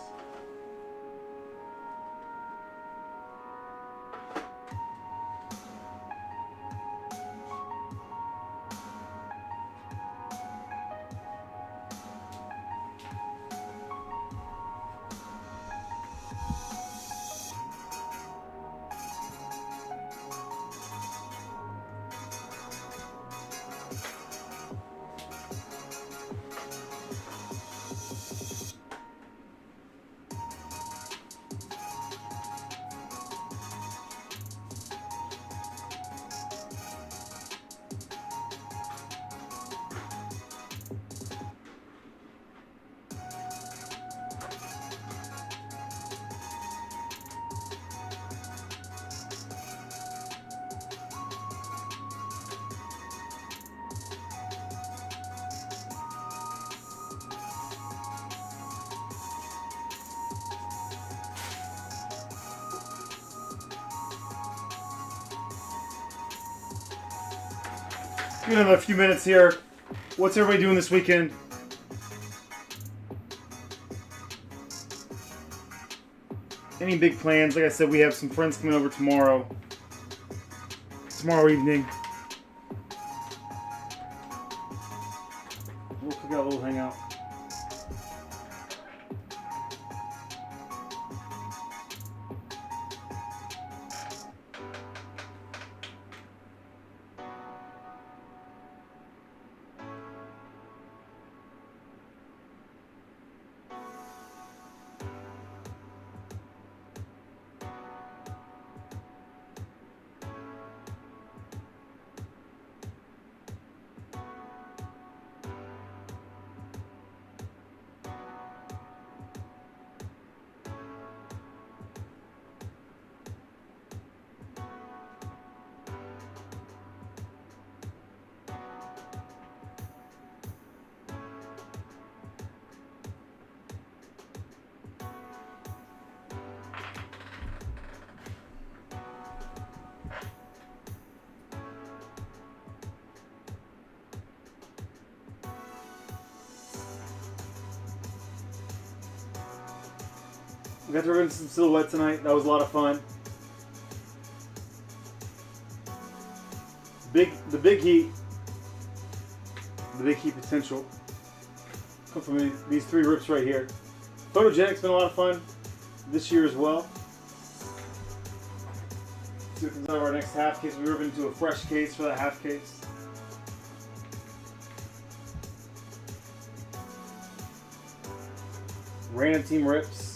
We have a few minutes here. What's everybody doing this weekend? Any big plans? Like I said, we have some friends coming over tomorrow. Tomorrow evening. We'll cook out a little hangout. We got to run some silhouette tonight. That was a lot of fun. The big heat potential come from these three rips right here. Photogenic's been a lot of fun this year as well. See what comes out of our next half case. We rip into a fresh case for that half case. Random team rips.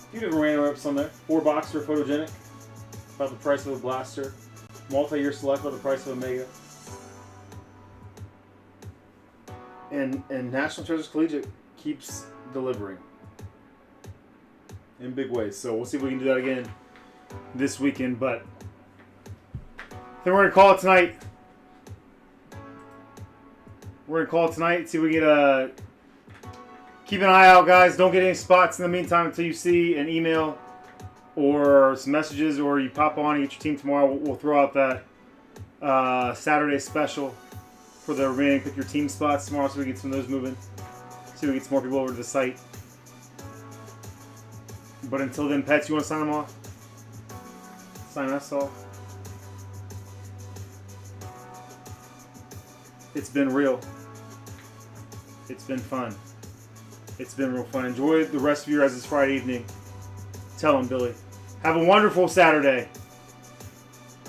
A few different random rips on there. 4-boxer photogenic, about the price of a blaster. Multi-year select, about the price of a mega. And National Treasures Collegiate keeps delivering in big ways. So we'll see if we can do that again this weekend. But then we're gonna call it tonight. We're gonna call it tonight. See if we get a. Keep an eye out, guys. Don't get any spots in the meantime until you see an email or some messages, or you pop on and get your team tomorrow. We'll throw out that Saturday special for the remaining pick your team spots tomorrow, so we get some of those moving. See if we get some more people over to the site. But until then, Pets, you want to sign them off? Sign us off. It's been real. It's been fun. It's been real fun. Enjoy the rest of your guys' Friday evening. Tell them, Billy. Have a wonderful Saturday.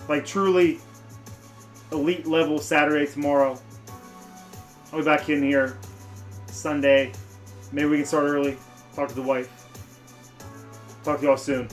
Like truly elite level Saturday tomorrow. I'll be back in here Sunday. Maybe we can start early. Talk to the wife. Talk to y'all soon.